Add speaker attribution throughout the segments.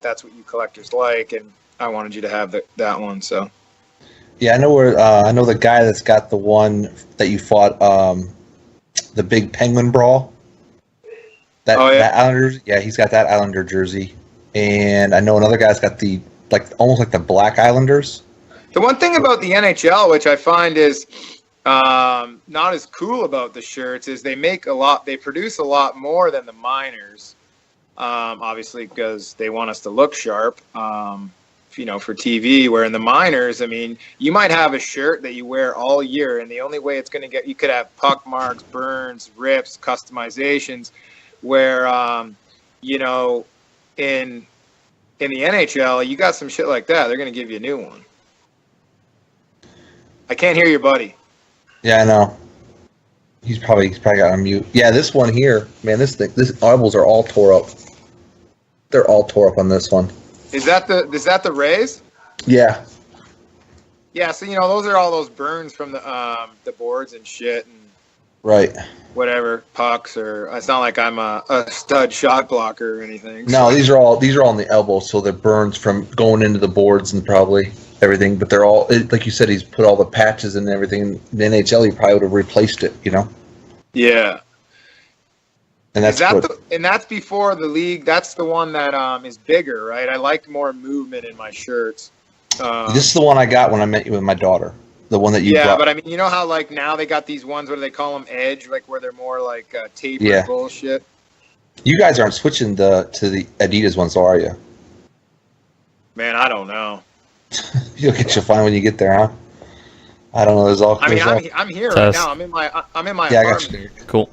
Speaker 1: that's what you collectors like, and I wanted you to have that one. So
Speaker 2: Yeah, I know the guy that's got the one that you fought, the big penguin brawl. That Islanders, yeah, he's got that Islander jersey, and I know another guy's got the almost like the Black Islanders.
Speaker 1: The one thing about the NHL, which I find is not as cool about the shirts, is they produce a lot more than the minors. Obviously, because they want us to look sharp, for TV. Where in the minors, I mean, you might have a shirt that you wear all year, and the only way it's going to you could have puck marks, burns, rips, customizations. Where, in the NHL, you got some shit like that, they're going to give you a new one. I can't hear your buddy.
Speaker 2: Yeah, I know. He's probably got on mute. Yeah, this one here, man, this elbows are all tore up. They're all tore up on this one.
Speaker 1: Is that the Rays?
Speaker 2: Yeah.
Speaker 1: Yeah, so those are all those burns from the boards and shit and
Speaker 2: right.
Speaker 1: Whatever pucks, or it's not like I'm a stud shot blocker or anything.
Speaker 2: No, these are all on the elbow, so they're burns from going into the boards and probably everything. But they're all, like you said, he's put all the patches and everything. In the NHL, he probably would have replaced it,
Speaker 1: Yeah.
Speaker 2: And
Speaker 1: that's before the league. That's the one that is bigger, right? I like more movement in my shirts.
Speaker 2: This is the one I got when I met you with my daughter. The one that you brought.
Speaker 1: But I mean, how like now they got these ones, what do they call them, edge, like where they're more like tapered bullshit.
Speaker 2: You guys aren't switching to the Adidas ones, are you?
Speaker 1: Man, I don't know.
Speaker 2: You'll get you fine when you get there, huh? I don't know.
Speaker 1: I'm here right now. I'm in my apartment.
Speaker 2: I got you.
Speaker 3: Cool.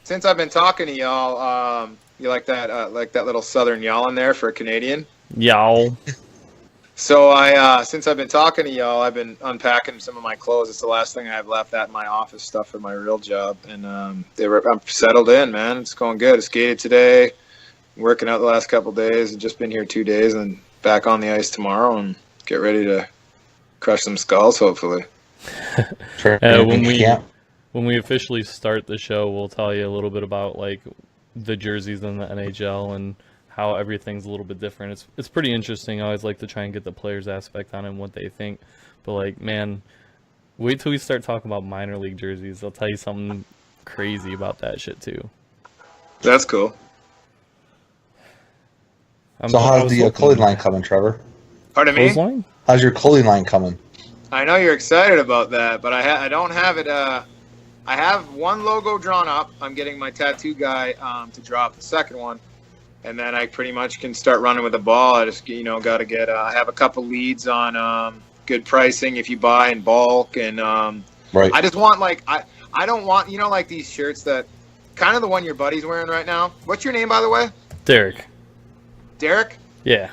Speaker 1: Since I've been talking to y'all, you like that little Southern y'all in there for a Canadian?
Speaker 3: Y'all.
Speaker 1: So since I've been talking to y'all, I've been unpacking some of my clothes. It's the last thing I have left at my office stuff for my real job, and I'm settled in, man. It's going good. I skated today, working out the last couple days, and just been here 2 days, and back on the ice tomorrow, and get ready to crush some skulls, hopefully.
Speaker 3: When we officially start the show, we'll tell you a little bit about like the jerseys in the NHL and how everything's a little bit different. It's pretty interesting. I always like to try and get the players' aspect on it and what they think. But like, man, wait till we start talking about minor league jerseys. I'll tell you something crazy about that shit too.
Speaker 1: That's cool.
Speaker 2: So how's the clothing line coming, Trevor?
Speaker 1: Pardon me?
Speaker 2: How's your clothing line coming?
Speaker 1: I know you're excited about that, but I don't have it. I have one logo drawn up. I'm getting my tattoo guy to draw up the second one. And then I pretty much can start running with the ball. I just, got to get. I have a couple leads on good pricing if you buy in bulk, and
Speaker 2: right.
Speaker 1: I just want I don't want like these shirts that kind of the one your buddy's wearing right now. What's your name, by the way?
Speaker 3: Derek.
Speaker 1: Derek?
Speaker 3: Yeah.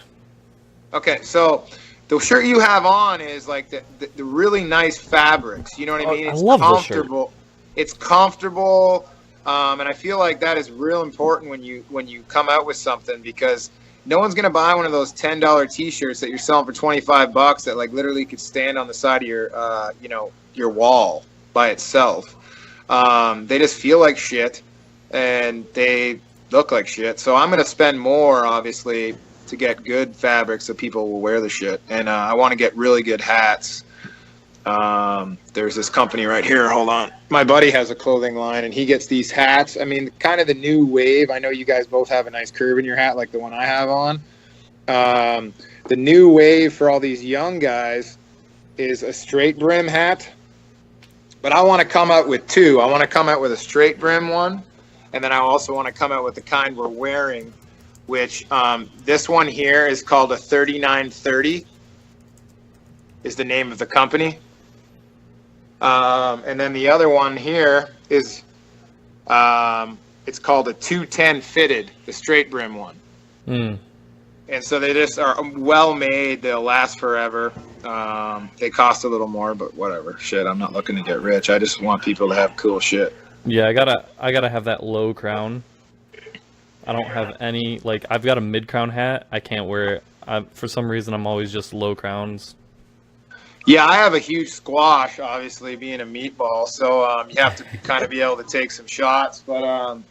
Speaker 1: Okay, so the shirt you have on is like the really nice fabrics. You know what I mean?
Speaker 3: It's comfortable.
Speaker 1: It's comfortable. And I feel like that is real important when you come out with something, because no one's gonna buy one of those $10 T-shirts that you're selling for $25 that like literally could stand on the side of your wall by itself. They just feel like shit, and they look like shit. So I'm gonna spend more, obviously, to get good fabric so people will wear the shit. And I want to get really good hats. There's this company right here. Hold on. My buddy has a clothing line, and he gets these hats. I mean, kind of the new wave. I know you guys both have a nice curve in your hat, like the one I have on. The new wave for all these young guys is a straight brim hat. But I want to come out with two. I want to come out with a straight brim one, and then I also want to come out with the kind we're wearing, which this one here is called a 3930 is the name of the company. And then the other one here is, it's called a 210 fitted, the straight brim one.
Speaker 3: Mm.
Speaker 1: And so they just are well made. They'll last forever. They cost a little more, but whatever. Shit, I'm not looking to get rich. I just want people to have cool shit.
Speaker 3: Yeah, I gotta have that low crown. I don't have any, like, I've got a mid crown hat. I can't wear it. For some reason, I'm always just low crowns.
Speaker 1: Yeah, I have a huge squash, obviously, being a meatball. So you have to kind of be able to take some shots. But, I'm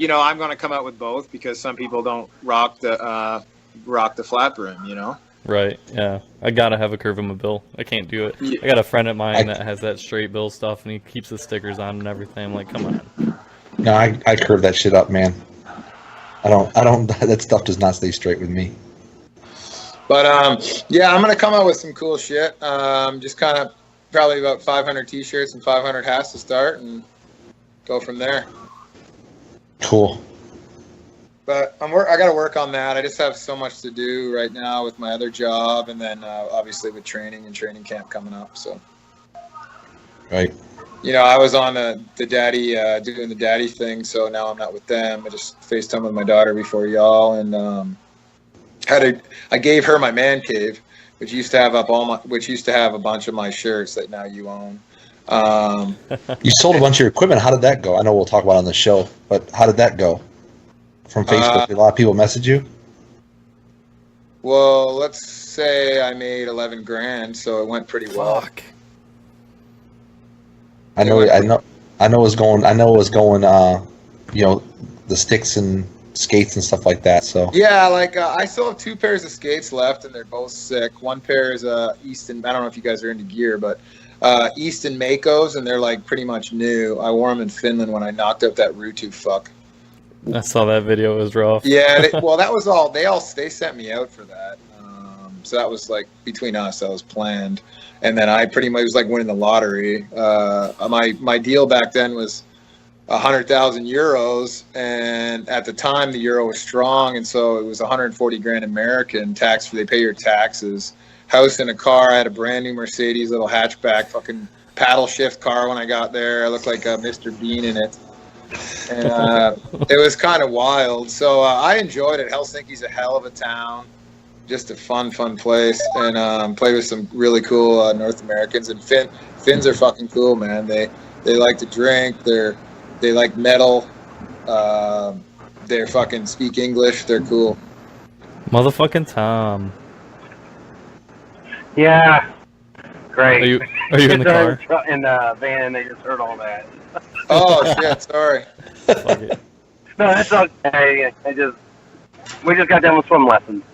Speaker 1: going to come out with both, because some people don't rock the rock the flat brim, you know?
Speaker 3: Right, yeah. I gotta have a curve in my bill. I can't do it. I got a friend of mine that has that straight bill stuff, and he keeps the stickers on and everything. I'm like, come on.
Speaker 2: No, I curve that shit up, man. I don't. That stuff does not stay straight with me.
Speaker 1: But yeah, I'm gonna come out with some cool shit. Just kind of probably about 500 t-shirts and 500 hats to start, and go from there.
Speaker 2: Cool.
Speaker 1: But I got to work on that. I just have so much to do right now with my other job, and then obviously with training and training camp coming up. So,
Speaker 2: right.
Speaker 1: You know, I was on the daddy doing the daddy thing, so now I'm not with them. I just FaceTime with my daughter before y'all, and I gave her my man cave, which used to have a bunch of my shirts that now you own.
Speaker 2: You sold a bunch of your equipment. How did that go? I know we'll talk about it on the show, but how did that go? From Facebook, did a lot of people message you?
Speaker 1: Well, let's say I made 11 grand, so it went pretty well.
Speaker 3: Fuck.
Speaker 2: I know it was going. You know, the sticks and skates and stuff like that. So
Speaker 1: yeah, like I still have 2 pairs of skates left, and they're both sick. One pair is Easton. I don't know if you guys are into gear, but Easton Makos, and they're like pretty much new. I wore them in Finland when I knocked out that Rutu fuck.
Speaker 3: I saw that video. It was rough.
Speaker 1: Yeah, well, that was all. They sent me out for that. So that was like between us. That was planned, and then I pretty much was like winning the lottery. My deal back then was 100,000 euros, and at the time the euro was strong, and so it was 140 grand American tax. They pay your taxes. House and a car. I had a brand new Mercedes little hatchback, fucking paddle shift car when I got there. I looked like Mr. Bean in it. And it was kind of wild. So I enjoyed it. Helsinki's a hell of a town. Just a fun place. And played with some really cool North Americans. And Finns are fucking cool, man. They like to drink. They like metal. They fucking speak English. They're cool.
Speaker 3: Motherfucking Tom.
Speaker 4: Yeah. Great.
Speaker 3: Are you in the car?
Speaker 4: In the van, and they just heard all that.
Speaker 1: Oh shit! Sorry.
Speaker 3: Fuck it.
Speaker 4: No, that's okay. We just got done with swim lessons.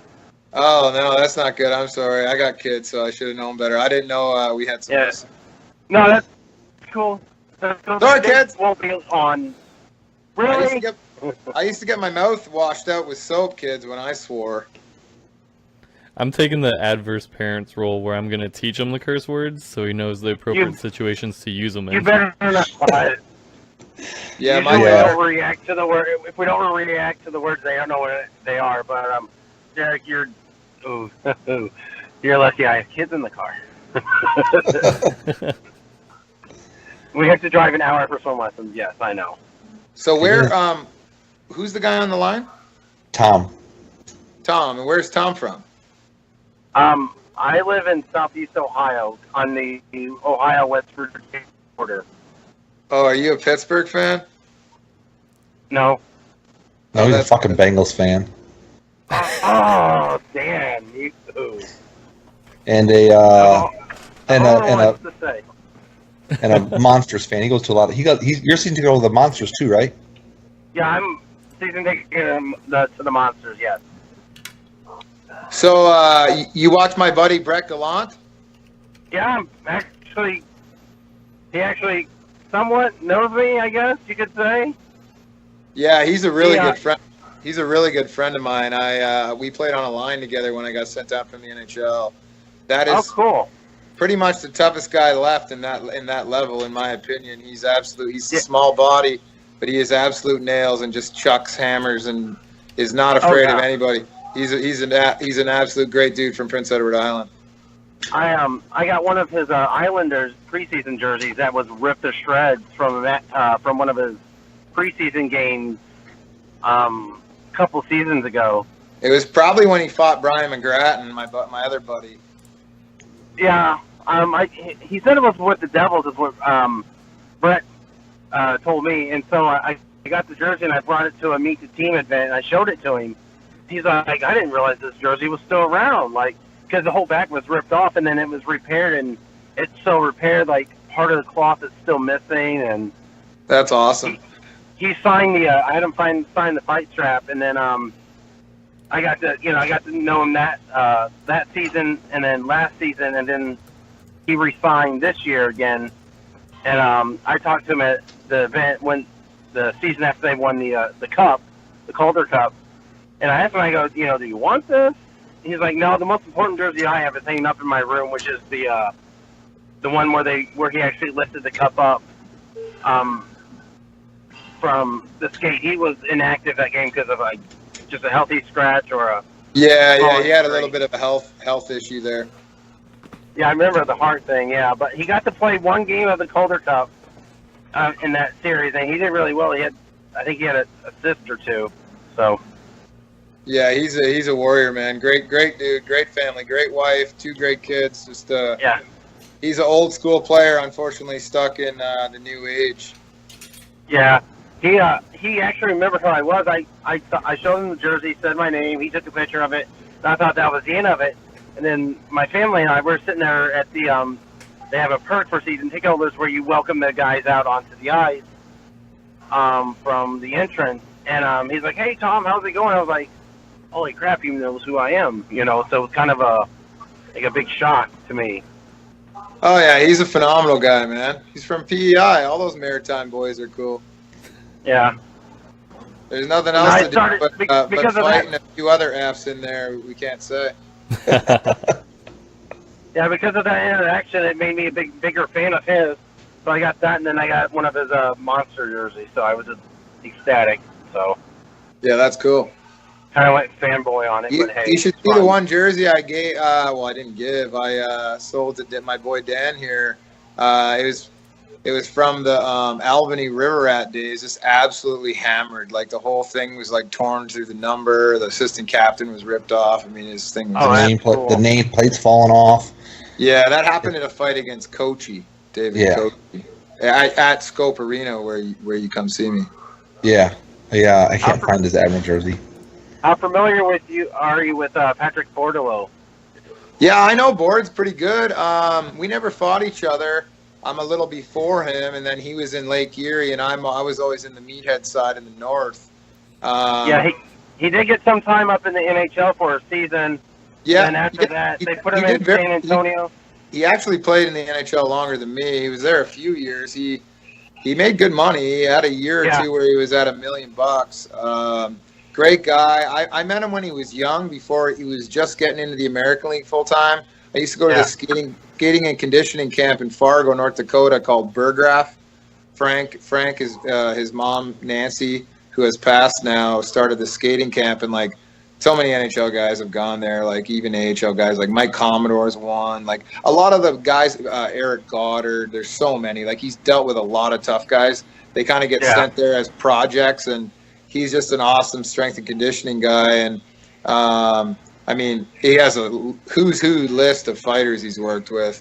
Speaker 1: Oh no, that's not good. I'm sorry. I got kids, so I should have known better. I didn't know we had some.
Speaker 4: Yeah. No, that's cool.
Speaker 1: Sorry, kids.
Speaker 4: Won't be on. Really?
Speaker 1: I used to get my mouth washed out with soap, kids, when I swore.
Speaker 3: I'm taking the adverse parents role where I'm going to teach him the curse words so he knows the appropriate situations to use them in.
Speaker 4: You better not.
Speaker 1: Yeah,
Speaker 4: my dad. Don't react to the word. If we don't react to the words, they don't know what they are. But Derek, you're lucky. I have kids in the car. We have to drive an hour for swim lessons. Yes, I know.
Speaker 1: So who's the guy on the line?
Speaker 2: Tom.
Speaker 1: Tom, and where's Tom from?
Speaker 4: I live in southeast Ohio on the Ohio-West Virginia border.
Speaker 1: Oh, are you a Pittsburgh fan?
Speaker 4: No.
Speaker 2: No, he's a fucking Bengals fan.
Speaker 4: Oh, damn, you too.
Speaker 2: And a Monsters fan. He goes to a lot of. You're seeing to go to the Monsters too, right?
Speaker 4: Yeah, I'm season ticket to the Monsters. Yes.
Speaker 1: So you watch my buddy Brett Gallant?
Speaker 4: Yeah, he actually somewhat knows me, I guess you could say.
Speaker 1: Yeah, he's a really good friend. He's a really good friend of mine. We played on a line together when I got sent out from the NHL. That is
Speaker 4: cool.
Speaker 1: Pretty much the toughest guy left in that level, in my opinion. He's a small body, but he is absolute nails and just chucks hammers and is not afraid of anybody. He's an absolute great dude from Prince Edward Island.
Speaker 4: I got one of his Islanders preseason jerseys that was ripped to shreds from one of his preseason games a couple seasons ago.
Speaker 1: It was probably when he fought Brian McGrattan, my other buddy.
Speaker 4: Yeah, he said it was with the Devils, is what Brett told me, and so I got the jersey and I brought it to a Meet the Team event and I showed it to him. He's like, I didn't realize this jersey was still around, like, because the whole back was ripped off and then it was repaired, and it's so repaired, like part of the cloth is still missing, and
Speaker 1: that's awesome.
Speaker 4: He signed I had him sign the fight strap, and then I got to know him that season, and then last season, and then he re-signed this year again. And I talked to him at the event when the season after they won the cup, the Calder Cup. And I asked him, I go, do you want this? He's like, no, the most important jersey I have is hanging up in my room, which is the one where he actually lifted the cup up from the skate. He was inactive that game because of just a healthy scratch or a
Speaker 1: he had a little bit of a health issue there.
Speaker 4: Yeah, I remember the heart thing. Yeah, but he got to play one game of the Calder Cup in that series, and he did really well. I think he had an assist or two. So.
Speaker 1: Yeah, he's a warrior, man. Great dude, great family, great wife, 2 great kids. Just
Speaker 4: yeah.
Speaker 1: He's an old school player, unfortunately stuck in the new age.
Speaker 4: Yeah, he actually remembered who I was. I showed him the jersey, said my name. He took a picture of it. And I thought that was the end of it. And then my family and I were sitting there at the they have a perk for season ticket holders where you welcome the guys out onto the ice from the entrance. And he's like, "Hey Tom, how's it going?" I was like, "Holy crap, he knows who I am," So it was kind of a big shock to me.
Speaker 1: Oh yeah, he's a phenomenal guy, man. He's from PEI. All those maritime boys are cool.
Speaker 4: Yeah.
Speaker 1: There's nothing else to do but fighting a few other Fs in there we can't say.
Speaker 4: Yeah, because of that interaction, it made me a bigger fan of his. So I got that, and then I got one of his monster jerseys. So I was just ecstatic. So.
Speaker 1: Yeah, that's cool.
Speaker 4: Kind of went fanboy on it. But hey,
Speaker 1: you should see the one jersey I gave. I didn't give. I sold it to my boy Dan here. It was from the Albany River Rat days. Just absolutely hammered. Like the whole thing was like torn through the number. The assistant captain was ripped off. I mean, his thing was
Speaker 2: the nameplate's falling off.
Speaker 1: Yeah, that happened in a fight against Kochi, David Kochi, at Scope Arena where you come see me.
Speaker 2: Yeah. I can't find his Admiral jersey.
Speaker 4: How familiar are you with Patrick Bordelot?
Speaker 1: Yeah, I know Board's pretty good. We never fought each other. I'm a little before him, and then he was in Lake Erie, and I was always in the Meathead side in the north.
Speaker 4: He did get some time up in the NHL for a season.
Speaker 1: Yeah,
Speaker 4: and after that, they put him in San Antonio.
Speaker 1: He actually played in the NHL longer than me. He was there a few years. He made good money. He had a year or two where he was at $1 million. Great guy. I met him when he was young, before he was just getting into the American League full time. I used to go to the skating and conditioning camp in Fargo, North Dakota, called Burgraff. Frank is his mom, Nancy, who has passed now, started the skating camp, and like so many NHL guys have gone there, like even AHL guys, like Mike Commodore's one, like a lot of the guys, Eric Goddard, there's so many. Like he's dealt with a lot of tough guys. They kind of get sent there as projects, and he's just an awesome strength and conditioning guy. And I mean, he has a who's who list of fighters he's worked with.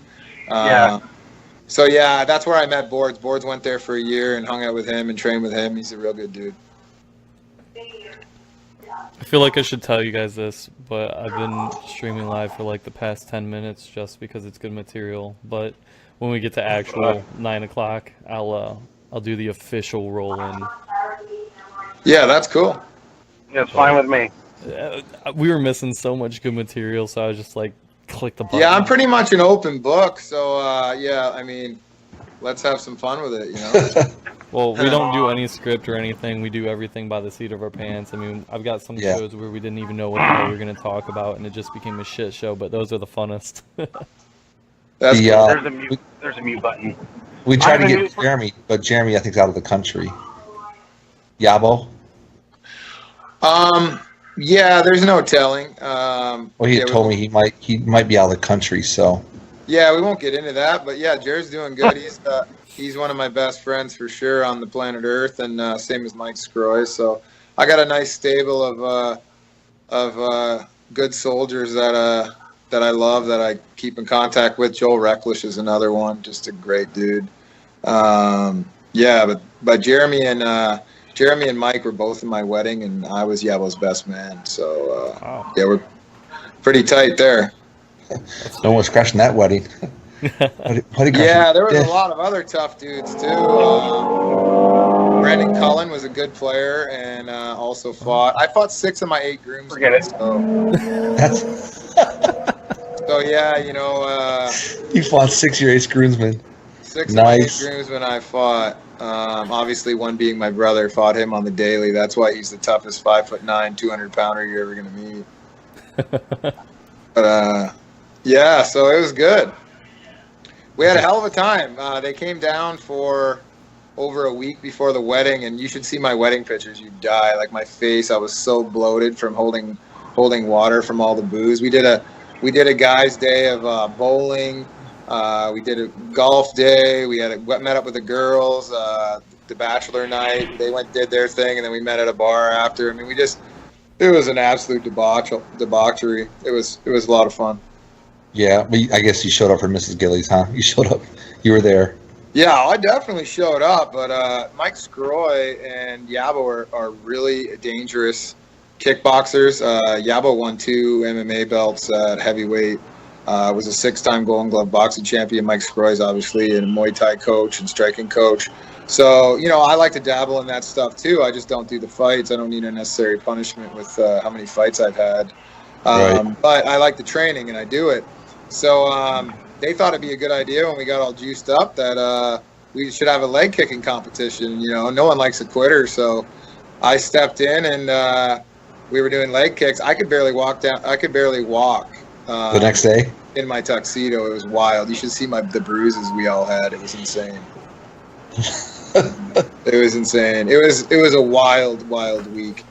Speaker 1: So yeah, that's where I met Boards. Boards went there for a year and hung out with him and trained with him. He's a real good dude.
Speaker 3: I feel like I should tell you guys this, but I've been streaming live for like the past 10 minutes just because it's good material. But when we get to actual 9 o'clock, I'll do the official roll-in.
Speaker 1: Yeah, that's cool.
Speaker 4: Yeah, it's fine with me.
Speaker 3: We were missing so much good material, so I was just like, click the button.
Speaker 1: Yeah, I'm pretty much an open book, so yeah, I mean, let's have some fun with it, you know?
Speaker 3: Well, we don't do any script or anything. We do everything by the seat of our pants. I mean, I've got some shows where we didn't even know what the hell we were going to talk about, and it just became a shit show, but those are the funnest.
Speaker 1: That's
Speaker 4: cool. There's a mute button.
Speaker 2: We tried to get Jeremy, but Jeremy, I think, is out of the country. Yabo?
Speaker 1: Yeah, there's no telling.
Speaker 2: He told me he might be out of the country, so.
Speaker 1: Yeah, we won't get into that, but yeah, Jared's doing good. He's one of my best friends for sure on the planet Earth, and same as Mike Scroy. So I got a nice stable of good soldiers that I love, that I keep in contact with. Joel Recklish is another one, just a great dude. Yeah, but Jeremy and Mike were both in my wedding, and I was Yabo's best man. So yeah, we're pretty tight there.
Speaker 2: No one's crashing that wedding.
Speaker 1: Yeah, there was a lot of other tough dudes too. Brendan Cullen was a good player and also fought. I fought 6 of my 8 groomsmen.
Speaker 4: Forget it.
Speaker 1: So yeah, you know.
Speaker 2: You fought 6 of your 8 groomsmen.
Speaker 1: 6 of my 8 groomsmen I fought. Obviously, one being my brother. Fought him on the daily. That's why he's the toughest 5'9", 200-pounder you're ever gonna meet. But yeah, so it was good. We had a hell of a time. They came down for over a week before the wedding, and you should see my wedding pictures. You'd die. Like my face, I was so bloated from holding water from all the booze. We did a guys' day of bowling. We did a golf day. We met up with the girls. The bachelor night. They did their thing, and then we met at a bar after. I mean, it was an absolute debauchery. It was a lot of fun.
Speaker 2: Yeah, but I guess you showed up for Mrs. Gillies, huh? You showed up. You were there.
Speaker 1: Yeah, I definitely showed up, but Mike Scroy and Yabo are really dangerous kickboxers. Yabo won 2 MMA belts at heavyweight. Was a 6-time Golden Glove boxing champion. Mike Scroy's obviously a Muay Thai coach and striking coach. So, you know, I like to dabble in that stuff too. I just don't do the fights. I don't need a necessary punishment with how many fights I've had.
Speaker 2: Right.
Speaker 1: But I like the training and I do it. So they thought it'd be a good idea when we got all juiced up that we should have a leg kicking competition. You know, no one likes a quitter. So I stepped in and we were doing leg kicks. I could barely walk.
Speaker 2: The next day?
Speaker 1: In my tuxedo. It was wild. You should see the bruises we all had. It was insane. It was insane. It was a wild week.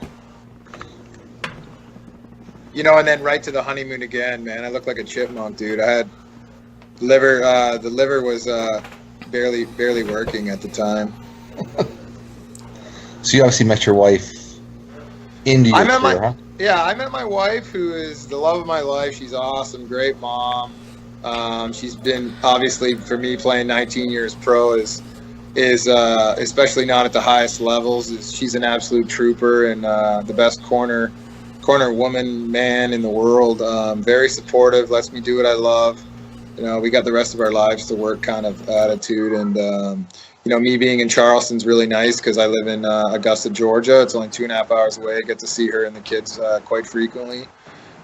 Speaker 1: You know, and then right to the honeymoon again, man. I looked like a chipmunk, dude. I had liver. The liver was barely working at the time.
Speaker 2: So you obviously met your wife in New York, huh?
Speaker 1: Yeah, I met my wife, who is the love of my life. She's awesome, great mom. She's been, obviously, for me, playing 19 years pro is especially not at the highest levels. She's an absolute trooper and the best corner woman, man in the world. Very supportive, lets me do what I love. You know, we got the rest of our lives to work kind of attitude. And, you know, me being in Charleston's really nice because I live in Augusta, Georgia. It's only 2.5 hours away. I get to see her and the kids quite frequently.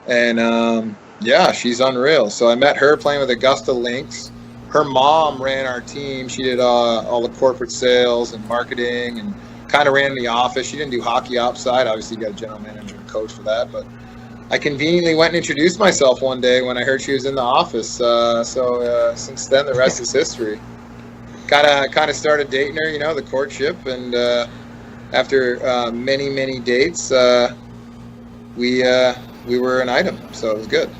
Speaker 1: And, yeah, she's unreal. So I met her playing with Augusta Lynx. Her mom ran our team. She did all the corporate sales and marketing and kind of ran the office. She didn't do hockey outside. Obviously, you got a general manager and coach for that. But I conveniently went and introduced myself one day when I heard she was in the office. So since then, the rest is history. Kind of started dating her, you know, the courtship. And after many dates, we were an item. So it was good.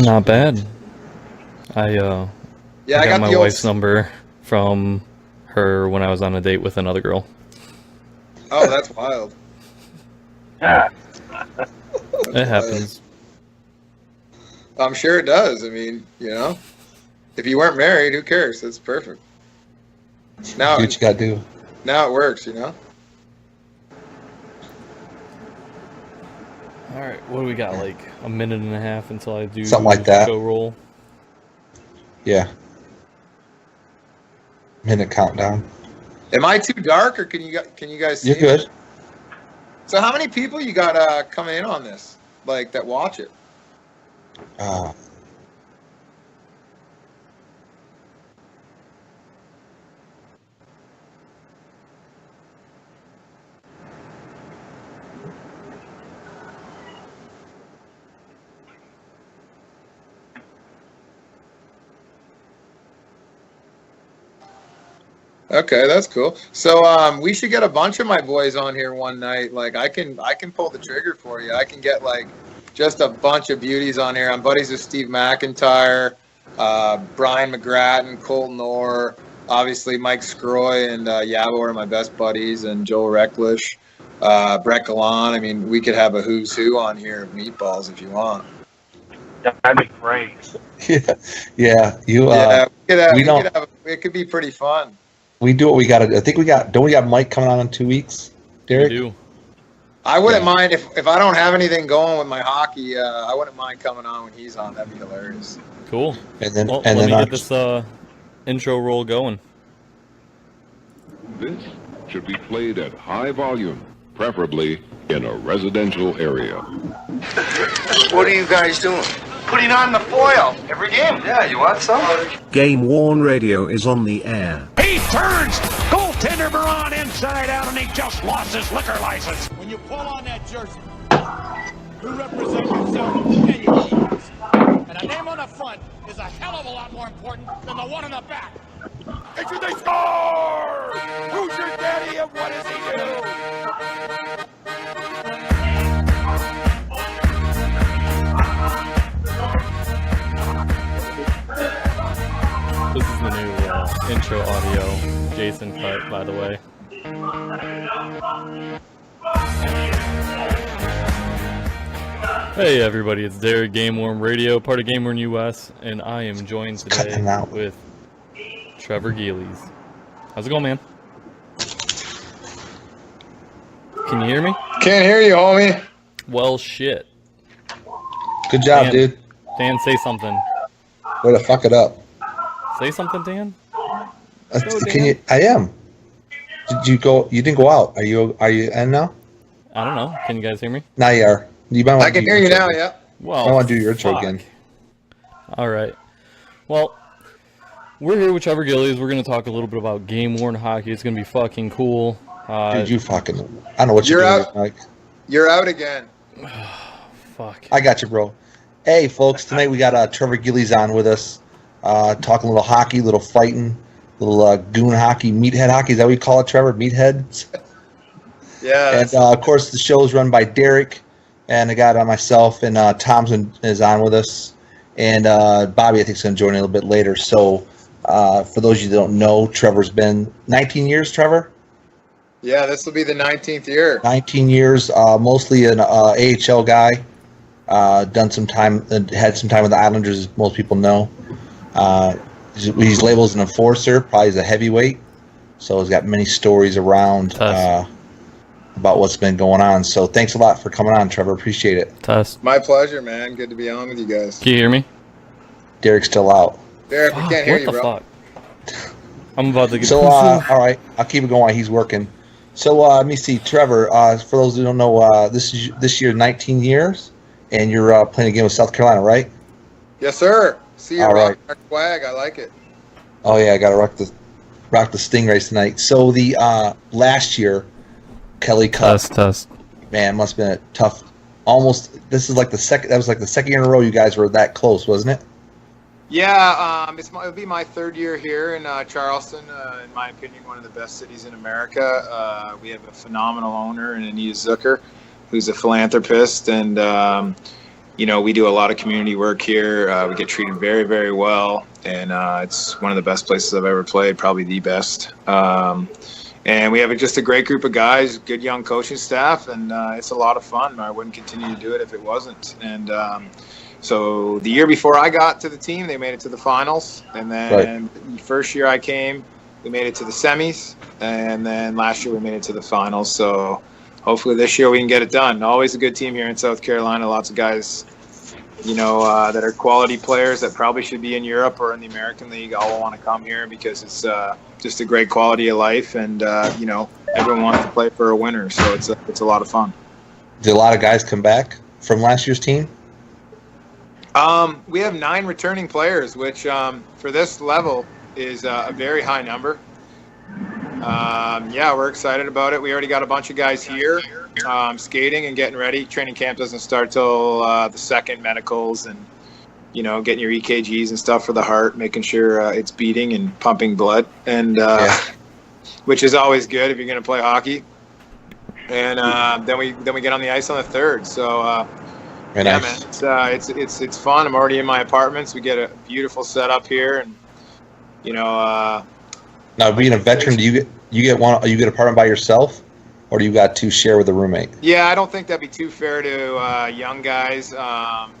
Speaker 3: Not bad. I got my wife's number from her when I was on a date with another girl.
Speaker 1: Oh, that's wild.
Speaker 3: It happens.
Speaker 1: I'm sure it does. I mean, you know, if you weren't married, who cares? It's perfect. Now,
Speaker 2: do what you gotta do.
Speaker 1: Now it works, you know.
Speaker 3: All right, what do we got? Like a minute and a half until I do
Speaker 2: something like that.
Speaker 3: Show roll.
Speaker 2: Yeah. Minute countdown.
Speaker 1: Am I too dark, or can you guys see?
Speaker 2: You're good.
Speaker 1: So how many people you got coming in on this, like that watch it? Okay, that's cool. So we should get a bunch of my boys on here one night. Like I can pull the trigger for you. I can get like just a bunch of beauties on here. I'm buddies with Steve McIntyre, Brian McGrattan, Colton Orr, obviously Mike Scroy and Yabo are my best buddies, and Joel Recklish, Brett Gallant. I mean, we could have a who's who on here of meatballs if you want.
Speaker 4: That'd be great.
Speaker 2: Yeah. It
Speaker 1: could be pretty fun.
Speaker 2: We do what we got to do. I think don't we got Mike coming on in 2 weeks, Derek?
Speaker 3: We do.
Speaker 1: I wouldn't mind if I don't have anything going with my hockey. I wouldn't mind coming on when he's on. That'd be hilarious.
Speaker 3: Cool.
Speaker 2: And then
Speaker 3: let me get this intro roll going.
Speaker 5: should be played at high volume, preferably in a residential area.
Speaker 6: What are you guys doing?
Speaker 7: Putting on the foil every game.
Speaker 6: Yeah, you want some?
Speaker 8: GameWorn Radio is on the air.
Speaker 9: He turns goaltender Moran inside out, and he just lost his liquor license.
Speaker 10: When you pull on that jersey, you represent yourself and your teams. And a name on the front is a hell of a lot more important than the one on the back.
Speaker 9: And should they score? Who's your daddy and what does he do?
Speaker 3: This is the new intro audio. Jason cut, by the way. Hey everybody, it's Derek, GameWorn Radio, part of GameWorn.us, and I am joined today with Trevor Gillies. How's it going, man? Can you hear me?
Speaker 1: Can't hear you, homie.
Speaker 3: Well, shit.
Speaker 2: Good job,
Speaker 3: Dan,
Speaker 2: dude.
Speaker 3: Dan, say something.
Speaker 2: Way to fuck it up.
Speaker 3: Say something, Dan.
Speaker 2: Can you? I am. Did you go? You didn't go out. Are you in now?
Speaker 3: I don't know. Can you guys hear me?
Speaker 2: Now you are. You might want
Speaker 1: I can hear you now, yeah.
Speaker 3: Well,
Speaker 2: I want to do your intro again.
Speaker 3: All right. Well, we're here with Trevor Gillies. We're going to talk a little bit about game-worn hockey. It's going to be fucking cool.
Speaker 2: Dude, you fucking... I don't know what you're doing,
Speaker 1: out.
Speaker 2: Mike.
Speaker 1: You're out again.
Speaker 3: Fuck.
Speaker 2: I got you, bro. Hey, folks. Tonight we got Trevor Gillies on with us. Talking a little hockey, little fighting, little goon hockey, meathead hockey. Is that what you call it, Trevor? Meatheads?
Speaker 1: Yeah.
Speaker 2: And, of course, the show is run by Derek. And I got myself, and Thompson is on with us. And Bobby, I think, is going to join a little bit later. So, for those of you that don't know, Trevor's been 19 years, Trevor?
Speaker 1: Yeah, this will be the 19th year.
Speaker 2: 19 years, mostly an AHL guy. Done some time, had some time with the Islanders, as most people know. He's labeled as an enforcer, probably as a heavyweight. So he's got many stories around about what's been going on. So thanks a lot for coming on, Trevor. Appreciate it.
Speaker 3: Test.
Speaker 1: My pleasure, man. Good to be on with you guys.
Speaker 3: Can you hear me?
Speaker 2: Derek's still out.
Speaker 1: Derek, we can't hear you, bro.
Speaker 3: What the fuck? I'm about to get...
Speaker 2: So, all right. I'll keep it going. He's working. So, let me see. Trevor, for those who don't know, this year 19 years, and you're playing a game with South Carolina, right?
Speaker 1: Yes, sir. See you rock our flag. I like it.
Speaker 2: Oh, yeah. I got to rock the Stingrays tonight. So, the last year, Kelly Cup.
Speaker 3: Test.
Speaker 2: Man, it must have been a tough. Almost. This is like the second. That was like the second year in a row you guys were that close, wasn't it?
Speaker 1: Yeah, it'll be my third year here in Charleston. In my opinion, one of the best cities in America. We have a phenomenal owner in Anita Zucker, who's a philanthropist, and we do a lot of community work here. We get treated very, very well, and it's one of the best places I've ever played, probably the best. And we have just a great group of guys, good young coaching staff, and it's a lot of fun. I wouldn't continue to do it if it wasn't. And so the year before I got to the team, they made it to the finals. And then the first year I came, we made it to the semis. And then last year we made it to the finals. So hopefully this year we can get it done. Always a good team here in South Carolina. Lots of guys, that are quality players that probably should be in Europe or in the American League. All want to come here because it's just a great quality of life. And, everyone wants to play for a winner. So it's a lot of fun.
Speaker 2: Did a lot of guys come back from last year's team?
Speaker 1: We have 9 returning players, which for this level is a very high number. We're excited about it. We already got a bunch of guys here skating and getting ready. Training camp doesn't start till the second, medicals and, getting your EKGs and stuff for the heart, making sure it's beating and pumping blood, and which is always good if you're going to play hockey. And then we get on the ice on the third. So nice. Man, it's fun. I'm already in my apartments. We get a beautiful setup here, and
Speaker 2: now being a veteran, do you get an apartment by yourself, or do you got to share with a roommate?
Speaker 1: Yeah, I don't think that'd be too fair to young guys,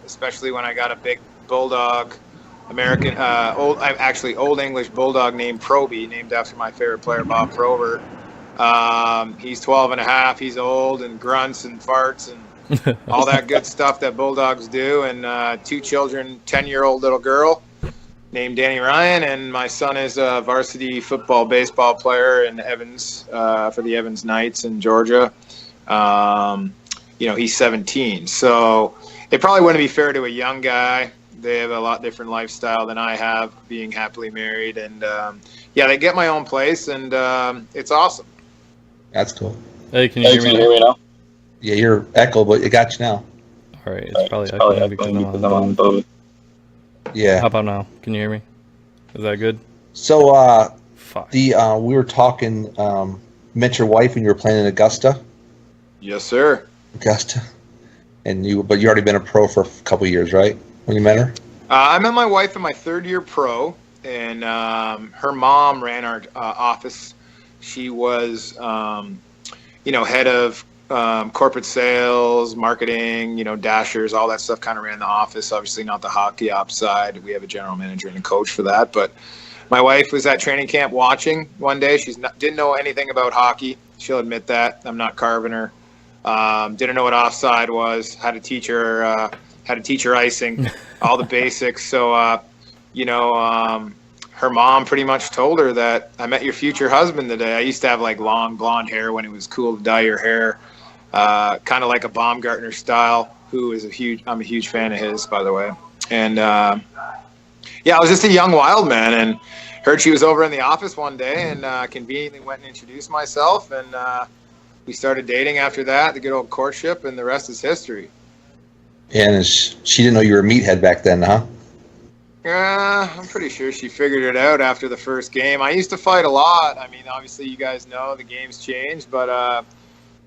Speaker 1: especially when I got a big bulldog, American old English bulldog named Proby, named after my favorite player, Bob Probert. He's 12 and a half. He's old and grunts and farts and all that good stuff that bulldogs do, and 2 children, 10-year-old little girl, named Danny Ryan, and my son is a varsity football baseball player in Evans for the Evans Knights in Georgia. He's 17, so it probably wouldn't be fair to a young guy. They have a lot different lifestyle than I have, being happily married, and they get my own place, and it's awesome.
Speaker 2: That's cool.
Speaker 3: Hey, can you hear me
Speaker 2: now? Yeah, you're echo, but it got you now.
Speaker 3: All right, it's probably echoing because I'm on both.
Speaker 2: Yeah.
Speaker 3: How about now? Can you hear me? Is that good?
Speaker 2: So, we were talking. Met your wife when you were playing in Augusta.
Speaker 1: Yes, sir.
Speaker 2: Augusta, but you already been a pro for a couple of years, right? When you met her.
Speaker 1: I met my wife in my third year pro, and her mom ran our office. She was, head of corporate sales, marketing, dashers, all that stuff kind of ran the office. Obviously not the hockey ops side. We have a general manager and a coach for that. But my wife was at training camp watching one day. Didn't know anything about hockey. She'll admit that. I'm not carving her. Didn't know what offside was. Had to teach her icing, all the basics. So, her mom pretty much told her that I met your future husband today. I used to have like long blonde hair when it was cool to dye your hair, kind of like a Baumgartner style. I'm a huge fan of his, by the way. And I was just a young wild man, and heard she was over in the office one day, and conveniently went and introduced myself, and we started dating after that. The good old courtship, and the rest is history.
Speaker 2: And she didn't know you were a meathead back then, huh?
Speaker 1: I'm pretty sure she figured it out after the first game. I used to fight a lot. I mean, obviously, you guys know the game's changed, but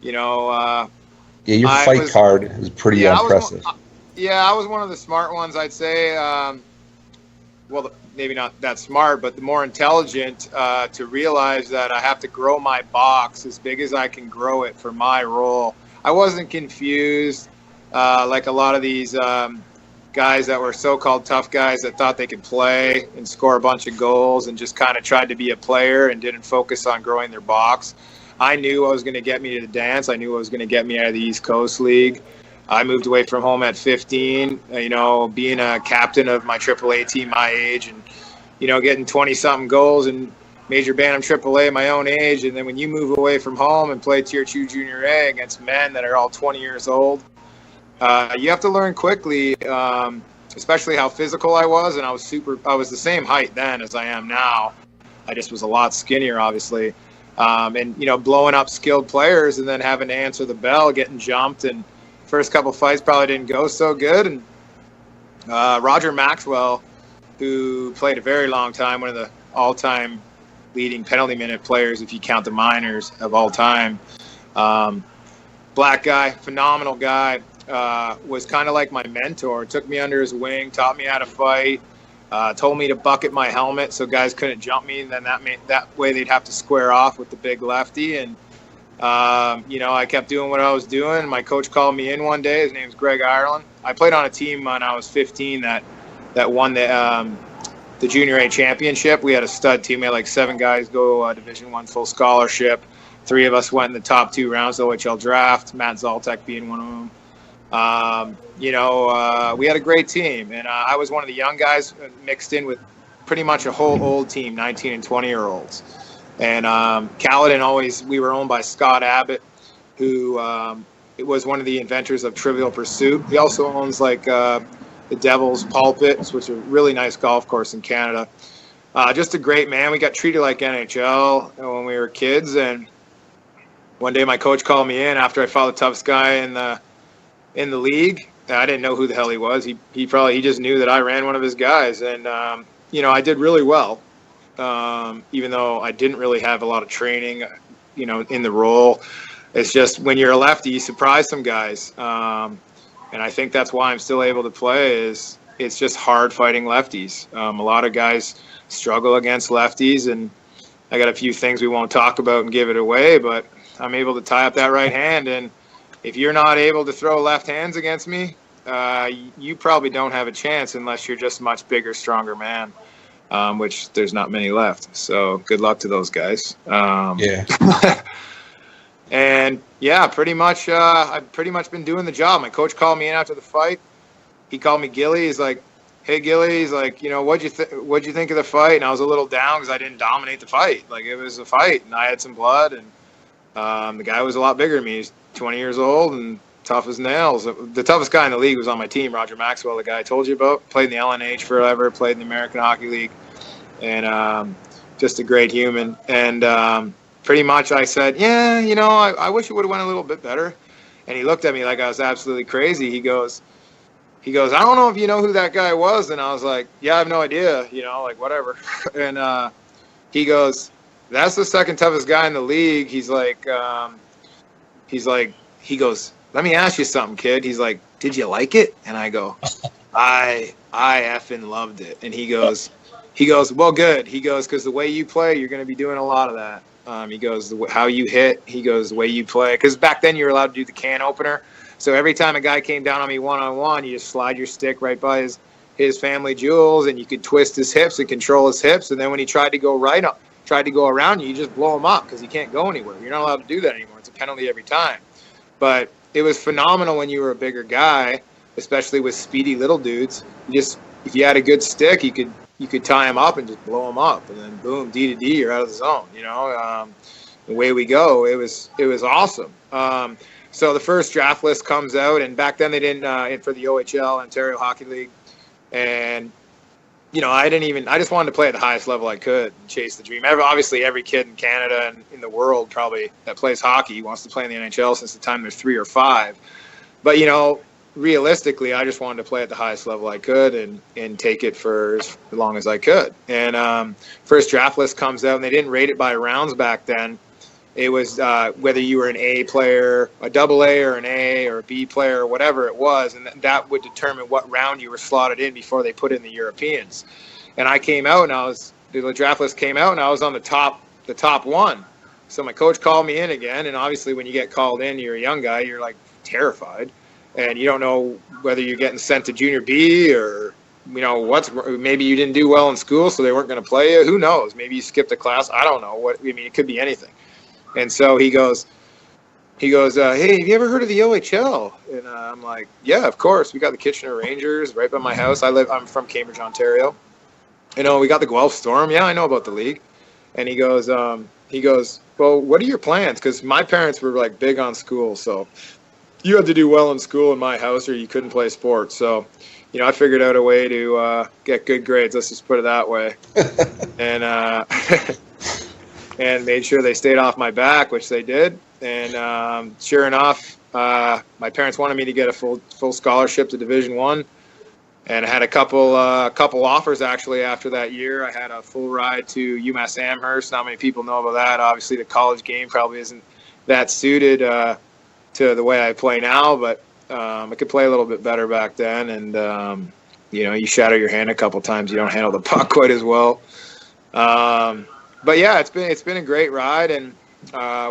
Speaker 2: your fight card is pretty impressive.
Speaker 1: I was one of the smart ones, I'd say. Maybe not that smart, but the more intelligent to realize that I have to grow my box as big as I can grow it for my role. I wasn't confused like a lot of these guys that were so-called tough guys that thought they could play and score a bunch of goals and just kind of tried to be a player and didn't focus on growing their box. I knew what was going to get me to the dance. I knew what was going to get me out of the East Coast League. I moved away from home at 15, being a captain of my AAA team my age, and, getting 20-something goals in Major Bantam AAA my own age. And then when you move away from home and play Tier 2 Junior A against men that are all 20 years old, you have to learn quickly, especially how physical I was. And I was the same height then as I am now. I just was a lot skinnier, obviously. Blowing up skilled players and then having to answer the bell, getting jumped, and first couple fights probably didn't go so good. And Roger Maxwell, who played a very long time, one of the all-time leading penalty minute players, if you count the minors, of all time. Black guy, phenomenal guy, was kind of like my mentor. Took me under his wing, taught me how to fight, told me to bucket my helmet so guys couldn't jump me, and then that way they'd have to square off with the big lefty. And I kept doing what I was doing. My coach called me in one day. His name's Greg Ireland. I played on a team when I was 15 that won the Junior A championship. We had a stud team. We had like 7 guys go Division I full scholarship. 3 of us went in the top 2 rounds of the OHL draft, Matt Zaltek being one of them. We had a great team, and I was one of the young guys mixed in with pretty much a whole old team, 19 and 20-year-olds. And Caledon we were owned by Scott Abbott, who it was one of the inventors of Trivial Pursuit. He also owns the Devil's Pulpit, which is a really nice golf course in Canada. Just a great man. We got treated like NHL when we were kids, and one day my coach called me in after I fought the toughest guy in the league. I didn't know who the hell he was. He just knew that I ran one of his guys, and I did really well. Even though I didn't really have a lot of training, in the role. It's just when you're a lefty, you surprise some guys. And I think that's why I'm still able to play is it's just hard fighting lefties. A lot of guys struggle against lefties, and I got a few things we won't talk about and give it away, but I'm able to tie up that right hand. And if you're not able to throw left hands against me, you probably don't have a chance unless you're just a much bigger, stronger man. Which there's not many left. So good luck to those guys. And pretty much, I've pretty much been doing the job. My coach called me in after the fight. He called me Gilly. He's like, hey Gillies, like, what'd you think of the fight? And I was a little down because I didn't dominate the fight. Like, it was a fight, and I had some blood, and the guy was a lot bigger than me. He's 20 years old and tough as nails. The toughest guy in the league was on my team, Roger Maxwell, the guy I told you about. Played in the LNH forever, played in the American Hockey League, and just a great human. And pretty much I said, yeah, I wish it would have went a little bit better. And he looked at me like I was absolutely crazy. He goes, I don't know if you know who that guy was. And I was like, yeah, I have no idea, like whatever. And he goes, that's the second toughest guy in the league. He goes, let me ask you something, kid. He's like, did you like it? And I go, I effing loved it. And he goes, well, good. He goes, because the way you play, you're going to be doing a lot of that. He goes, how you hit. He goes, the way you play. Because back then you were allowed to do the can opener. So every time a guy came down on me one-on-one, you just slide your stick right by his family jewels, and you could twist his hips and control his hips. And then when he tried to go around you, you just blow him up because he can't go anywhere. You're not allowed to do that anymore. It's a penalty every time. But it was phenomenal when you were a bigger guy, especially with speedy little dudes. If you had a good stick, you could tie him up and just blow him up, and then boom, D to D, you're out of the zone. Away we go. It was awesome. So the first draft list comes out, and back then they didn't for the OHL, Ontario Hockey League, and I just wanted to play at the highest level I could and chase the dream. Obviously, every kid in Canada and in the world probably that plays hockey wants to play in the NHL since the time they're 3 or 5. But, realistically, I just wanted to play at the highest level I could and take it for as long as I could. And first draft list comes out, and they didn't rate it by rounds back then. It was whether you were an A player, a double A or an A or a B player or whatever it was, and that would determine what round you were slotted in before they put in the Europeans. And I came out, and the draft list came out, and I was on the top one. So my coach called me in again, and obviously when you get called in, you're a young guy, you're like terrified, and you don't know whether you're getting sent to junior B or maybe you didn't do well in school, so they weren't going to play you. Who knows? Maybe you skipped a class. I don't know. It could be anything. And so he goes, hey, have you ever heard of the OHL? And I'm like, yeah, of course. We got the Kitchener Rangers right by my house. I'm from Cambridge, Ontario. We got the Guelph Storm. Yeah, I know about the league. And he goes, well, what are your plans? Because my parents were like big on school, so you had to do well in school in my house, or you couldn't play sports. So, I figured out a way to get good grades. Let's just put it that way. And made sure they stayed off my back, which they did. And sure enough, my parents wanted me to get a full scholarship to Division I. And I had a couple offers actually after that year. I had a full ride to UMass Amherst. Not many people know about that. Obviously, the college game probably isn't that suited to the way I play now, but I could play a little bit better back then. And you shatter your hand a couple times, you don't handle the puck quite as well. But yeah, it's been a great ride, and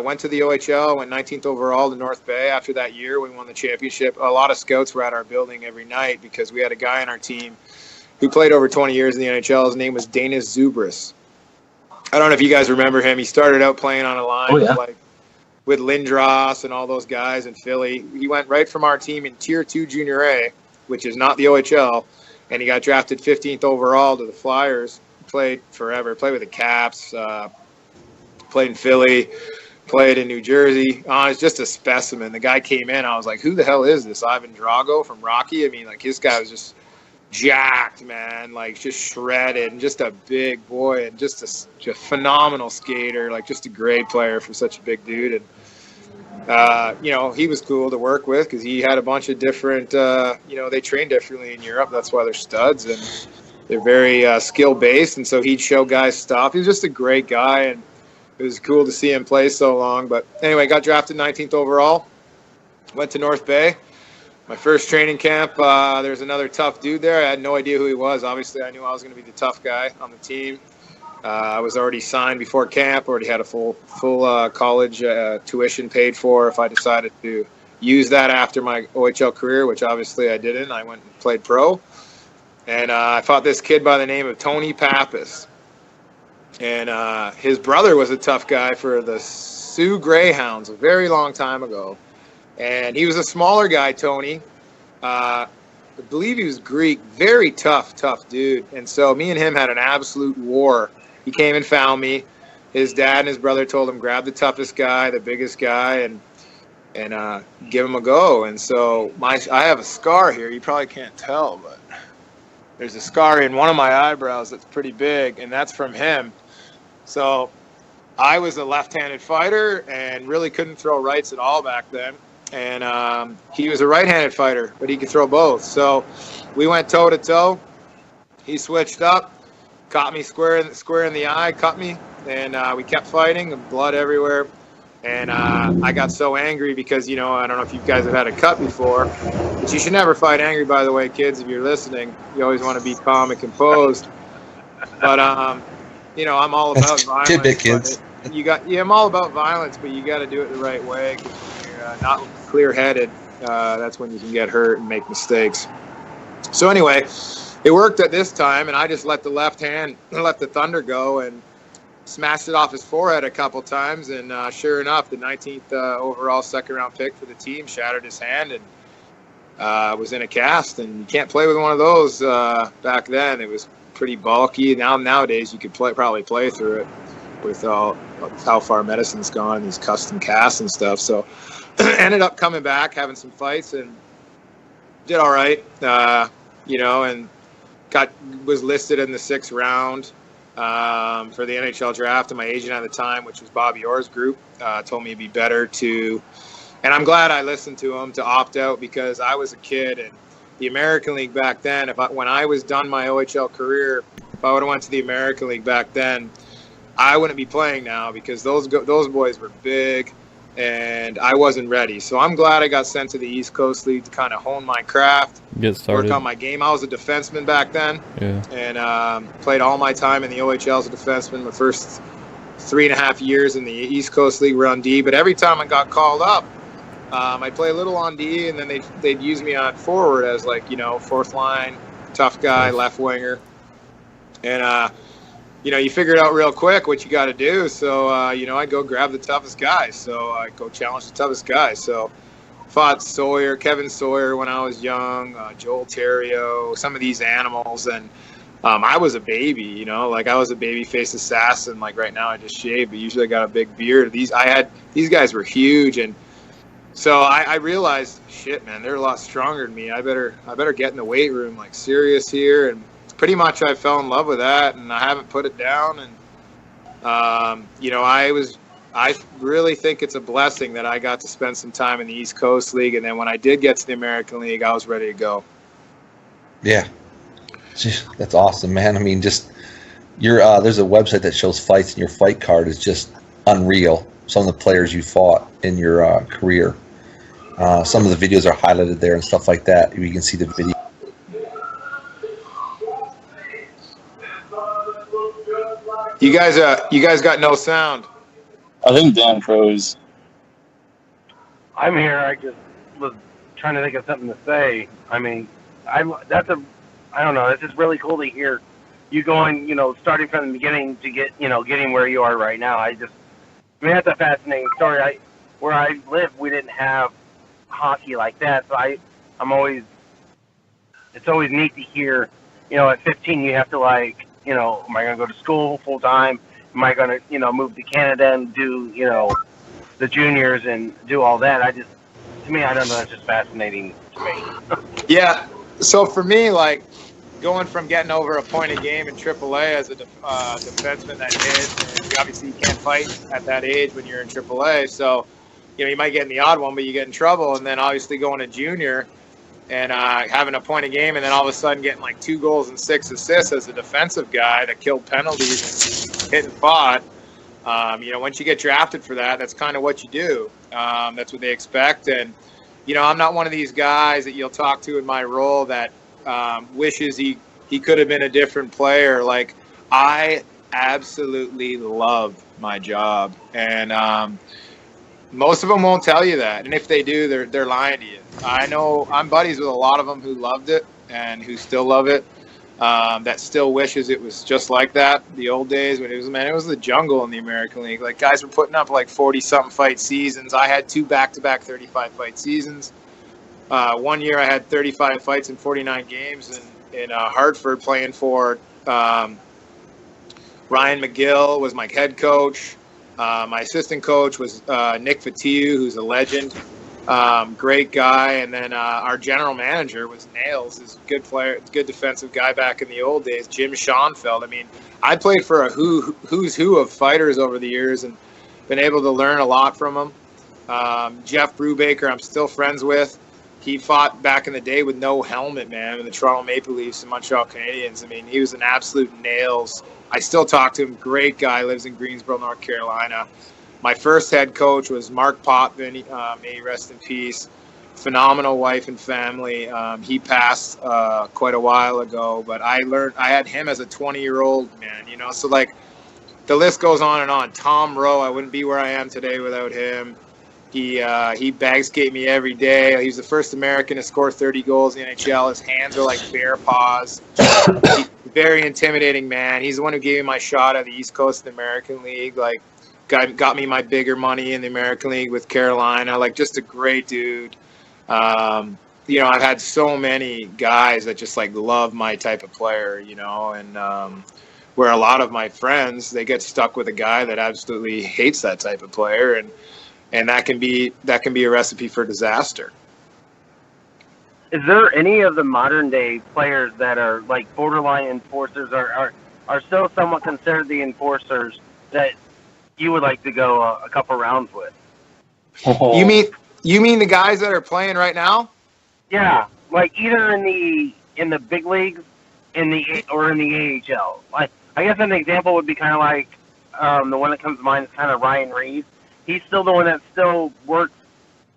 Speaker 1: went to the OHL, went 19th overall to North Bay. After that year, we won the championship. A lot of scouts were at our building every night because we had a guy on our team who played over 20 years in the NHL. His name was Danis Zubris. I don't know if you guys remember him. He started out playing on a line with Lindros and all those guys in Philly. He went right from our team in Tier 2 Junior A, which is not the OHL, and he got drafted 15th overall to the Flyers. Played forever, played with the Caps, played in Philly, played in New Jersey. It's just a specimen. The guy came in, I was like, who the hell is this? Ivan Drago from Rocky? This guy was just jacked, man, just shredded, and just a big boy, and just a phenomenal skater, just a great player for such a big dude. And he was cool to work with because he had a bunch of different, they train differently in Europe. That's why they're studs, and they're very skill-based, and so he'd show guys stuff. He was just a great guy, and it was cool to see him play so long. But anyway, got drafted 19th overall, went to North Bay. My first training camp, there's another tough dude there. I had no idea who he was. Obviously, I knew I was going to be the tough guy on the team. I was already signed before camp, already had a full college tuition paid for if I decided to use that after my OHL career, which obviously I didn't. I went and played pro. And I fought this kid by the name of Tony Pappas. And his brother was a tough guy for the Sioux Greyhounds a very long time ago. And he was a smaller guy, Tony. I believe he was Greek, very tough dude. And so me and him had an absolute war. He came and found me. His dad and his brother told him, grab the toughest guy, the biggest guy, and give him a go. And so I have a scar here. You probably can't tell, but there's a scar in one of my eyebrows that's pretty big, and that's from him. So I was a left-handed fighter and really couldn't throw rights at all back then. And he was a right-handed fighter, but he could throw both. So we went toe-to-toe. He switched up, caught me square in the eye, cut me, and we kept fighting, and blood everywhere. And I got so angry because, I don't know if you guys have had a cut before, but you should never fight angry, by the way, kids, if you're listening. You always want to be calm and composed. But, I'm all about violence.
Speaker 2: Tidbit, kids.
Speaker 1: I'm all about violence, but you got to do it the right way. Cause when you're not clear-headed, that's when you can get hurt and make mistakes. So anyway, it worked at this time, and I just let the left hand, let the thunder go, and smashed it off his forehead a couple times. And sure enough, the 19th overall second-round pick for the team shattered his hand and was in a cast. And you can't play with one of those back then. It was pretty bulky. Nowadays, you could probably play through it with how far medicine's gone and these custom casts and stuff. So ended up coming back, having some fights, and did all right, and was listed in the 6th round for the NHL draft. And my agent at the time, which was Bobby Orr's group, told me it'd be better to, and I'm glad I listened to him, to opt out, because I was a kid, and the American League back then, when I was done my OHL career, if I would have went to the American League back then, I wouldn't be playing now, because those boys were big, and I wasn't ready. So I'm glad I got sent to the East Coast League to kind of hone my craft,
Speaker 3: get started,
Speaker 1: work on my game. I was a defenseman back then,
Speaker 3: and
Speaker 1: played all my time in the OHL as a defenseman. My first 3.5 years in the East Coast League were on D, but every time I got called up, I'd play a little on D, and then they'd use me on forward as fourth line, tough guy, left winger, and you figure it out real quick what you got to do. So, I go grab the toughest guy. So I go challenge the toughest guy. So fought Kevin Sawyer when I was young, Joel Terrio, some of these animals. And I was a baby, I was a baby-faced assassin. Like right now I just shaved, but usually I got a big beard. These guys were huge. And so I realized, shit, man, they're a lot stronger than me. I better get in the weight room, serious here. And pretty much I fell in love with that, and I haven't put it down. And I really think it's a blessing that I got to spend some time in the East Coast League, and then when I did get to the American League, I was ready to go.
Speaker 2: Yeah, that's awesome, man. I mean, just there's a website that shows fights, and your fight card is just unreal. Some of the players you fought in your career, some of the videos are highlighted there and stuff like that. You can see the video.
Speaker 1: You guys got no sound.
Speaker 11: I think Dan froze.
Speaker 4: I'm here. I just was trying to think of something to say. I mean, I don't know. It's just really cool to hear you going, starting from the beginning to getting where you are right now. That's a fascinating story. Where I live, we didn't have hockey like that, so it's always neat to hear. At 15, you have to am I going to go to school full time? Am I going to, move to Canada and do, the juniors and do all that? To me, I don't know. It's just fascinating to me.
Speaker 1: Yeah. So for me, going from getting over a point a game in AAA as a defenseman that hits, and obviously you can't fight at that age when you're in AAA. So, you might get in the odd one, but you get in trouble. And then obviously going to junior and having a point a game, and then all of a sudden getting 2 goals and 6 assists as a defensive guy that killed penalties and hit and fought. Once you get drafted for that, that's kind of what you do. That's what they expect. And, I'm not one of these guys that you'll talk to in my role that wishes he could have been a different player. I absolutely love my job. And most of them won't tell you that. And if they do, they're lying to you. I know I'm buddies with a lot of them who loved it and who still love it. That still wishes it was just like that. The old days when it was the jungle in the American League. Guys were putting up 40-something fight seasons. I had 2 back-to-back 35 fight seasons. One year I had 35 fights in 49 games in Hartford playing for Ryan McGill was my head coach. My assistant coach was Nick Fatiu, who's a legend, great guy. And then our general manager was Nails, is a good player, good defensive guy back in the old days, Jim Schoenfeld. I mean, I played for a who's who of fighters over the years and been able to learn a lot from them. Jeff Brubaker, I'm still friends with. He fought back in the day with no helmet, man, in the Toronto Maple Leafs and Montreal Canadiens. I mean, he was an absolute nails. I still talk to him. Great guy, lives in Greensboro, North Carolina. My first head coach was Mark Potvin. May he rest in peace. Phenomenal wife and family. He passed quite a while ago, but I had him as a 20-year-old, man, you know. So, like, the list goes on and on. Tom Rowe, I wouldn't be where I am today without him. He bag skate me every day. He's the first American to score 30 goals in the NHL. His hands are like bear paws. Very intimidating man. He's the one who gave me my shot at the East Coast of the American League. Like, got me my bigger money in the American League with Carolina. Like, just a great dude. You know, I've had so many guys that just like love my type of player, you know, and where a lot of my friends, they get stuck with a guy that absolutely hates that type of player, and that can be a recipe for disaster.
Speaker 4: Is there any of the modern day players that are like borderline enforcers or are still somewhat considered the enforcers that you would like to go a couple rounds with?
Speaker 1: You mean the guys that are playing right now?
Speaker 4: Yeah, like either in the big leagues, in the AHL. Like, I guess an example would be kind of like the one that comes to mind is kind of Ryan Reeves. He's still the one that still works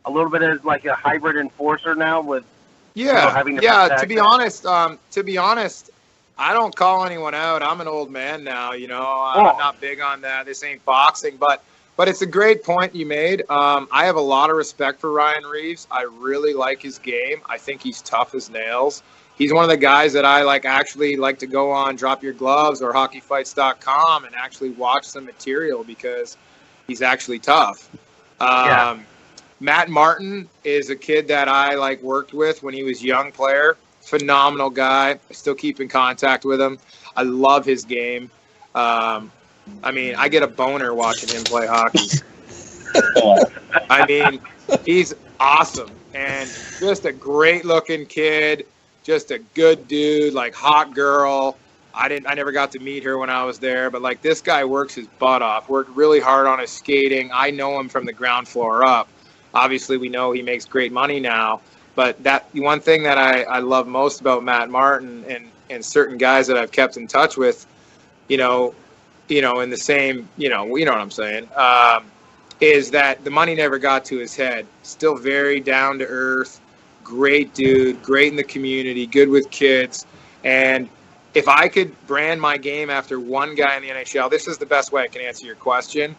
Speaker 4: a little bit as like a hybrid enforcer now with having to protect.
Speaker 1: To be honest, I don't call anyone out. I'm an old man now, you know. I'm not big on that. This ain't boxing, but it's a great point you made. I have a lot of respect for Ryan Reeves. I really like his game. I think he's tough as nails. He's one of the guys that I actually like to go on Drop Your Gloves or hockeyfights.com and actually watch some material because he's actually tough. Matt Martin is a kid that I worked with when he was a young player. Phenomenal guy. I still keep in contact with him. I love his game. I mean, I get a boner watching him play hockey. I mean, he's awesome and just a great looking kid, just a good dude, hot girl. I never got to meet her when I was there, but this guy works his butt off, worked really hard on his skating. I know him from the ground floor up. Obviously, we know he makes great money now, but that one thing that I love most about Matt Martin and certain guys that I've kept in touch with, in the same, you know what I'm saying, is that the money never got to his head. Still very down to earth, great dude, great in the community, good with kids. And if I could brand my game after one guy in the NHL, this is the best way I can answer your question.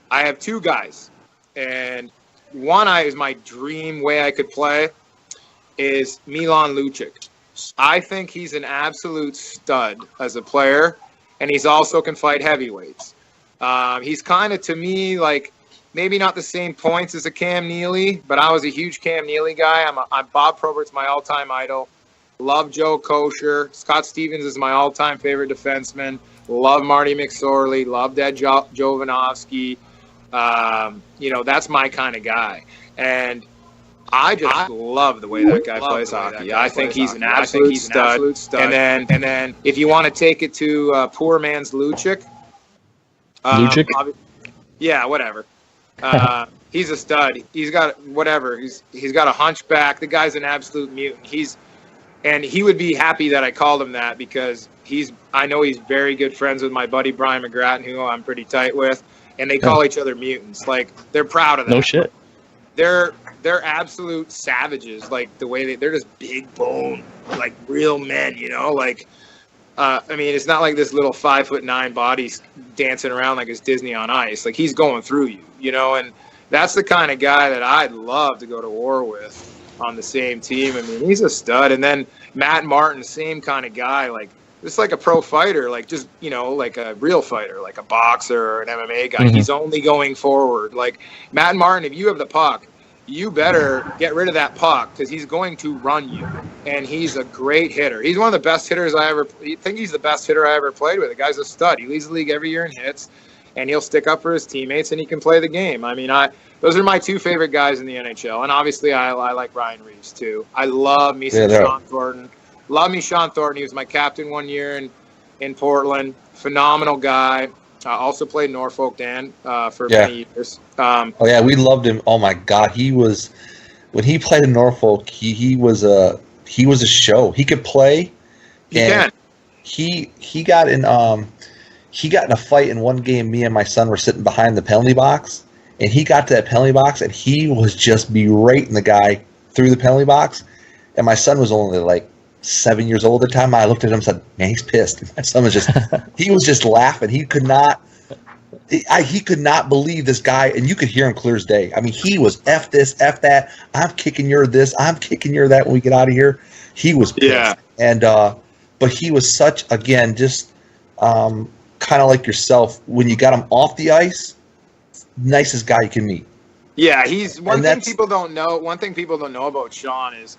Speaker 1: I have two guys, and one is my dream way I could play is Milan Lucic. I think he's an absolute stud as a player, and he's also can fight heavyweights. He's kind of, to me, maybe not the same points as a Cam Neely, but I was a huge Cam Neely guy. I'm Bob Probert's my all-time idol. Love Joe Kosher. Scott Stevens is my all-time favorite defenseman. Love Marty McSorley. Love Ed Jovanovski. That's my kind of guy. And I just love the way that guy plays hockey. I think he's an absolute stud. And then if you want to take it to poor man's Lucic.
Speaker 3: Lucic?
Speaker 1: Yeah, whatever. He's a stud. He's got whatever. He's got a hunchback. The guy's an absolute mutant. And he would be happy that I called him that because I know he's very good friends with my buddy Brian McGrattan, who I'm pretty tight with, and they call each other mutants. They're proud of that.
Speaker 3: No shit.
Speaker 1: They're absolute savages. The way they're just big bone, real men. I mean, it's not like this little 5'9" body dancing around like it's Disney on Ice. He's going through you, and that's the kind of guy that I'd love to go to war with on the same team. I mean, he's a stud. And then Matt Martin, same kind of guy, just like a pro fighter, like a real fighter, like a boxer or an MMA guy. Mm-hmm. He's only going forward. Matt Martin, if you have the puck you better get rid of that puck because he's going to run you. And he's a great hitter. He's one of the best hitters I think he's the best hitter I ever played with. The guy's a stud. He leads the league every year in hits, and he'll stick up for his teammates, and he can play the game. I mean, those are my two favorite guys in the NHL. And obviously, I like Ryan Reeves, too. I love me some Sean Thornton. Love me Sean Thornton. He was my captain one year in Portland. Phenomenal guy. Also played Norfolk, Dan, for many years.
Speaker 2: We loved him. Oh my God, when he played in Norfolk, he was a show. He could play. He got in a fight in one game. Me and my son were sitting behind the penalty box, and he got to that penalty box, and he was just berating the guy through the penalty box. And my son was only like 7 years old at the time. I looked at him and said, "Man, he's pissed." And my son was he was just laughing. He could not believe this guy, and you could hear him clear as day. I mean, he was F this, F that. I'm kicking your this, I'm kicking your that when we get out of here. He was pissed. Yeah. And but he was such, again, just kind of like yourself. When you got him off the ice, nicest guy you can meet.
Speaker 1: Yeah, he's one thing people don't know about Sean is,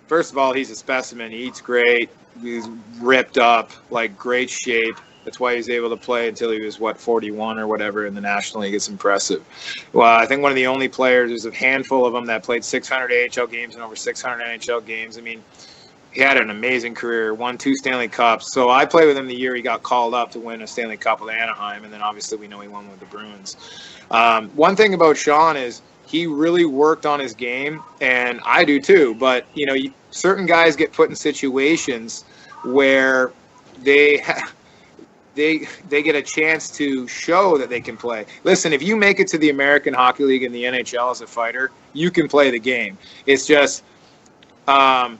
Speaker 1: first of all, he's a specimen. He eats great. He's ripped up, like great shape. That's why he's able to play until he was, 41 or whatever in the National League. It's impressive. Well, I think one of the only players, there's a handful of them that played 600 AHL games and over 600 NHL games. I mean, he had an amazing career, won 2 Stanley Cups. So I played with him the year he got called up to win a Stanley Cup with Anaheim, and then obviously we know he won with the Bruins. One thing about Sean is he really worked on his game, and I do too. But, certain guys get put in situations where they get a chance to show that they can play. Listen, if you make it to the American Hockey League and the NHL as a fighter, you can play the game. It's just, that's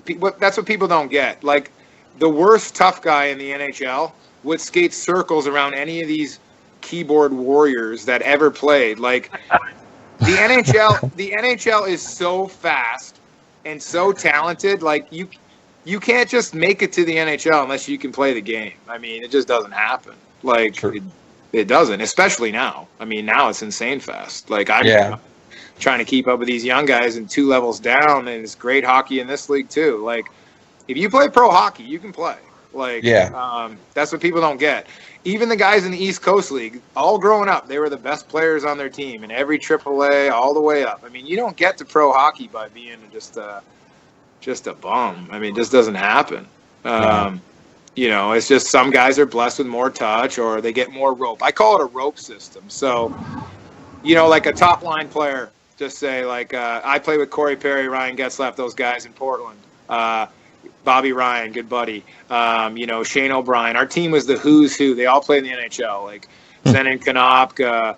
Speaker 1: what people don't get. Like, the worst tough guy in the NHL would skate circles around any of these keyboard warriors that ever played. Like, the NHL is so fast and so talented. Like, you can't just make it to the NHL unless you can play the game. I mean, it just doesn't happen. Like, it doesn't, especially now. I mean, now it's insane fast. Like, I'm trying to keep up with these young guys and 2 levels down, and it's great hockey in this league too. Like, if you play pro hockey, you can play. Like, that's what people don't get. Even the guys in the East Coast League, all growing up, they were the best players on their team in every AAA, all the way up. I mean, you don't get to pro hockey by being just a bum. I mean, it just doesn't happen. It's just some guys are blessed with more touch or they get more rope. I call it a rope system. So, like a top line player, just say like I play with Corey Perry, Ryan Getzlaff, those guys in Portland. Bobby Ryan, good buddy. Shane O'Brien. Our team was the who's who. They all play in the NHL. Like Zenon Konopka,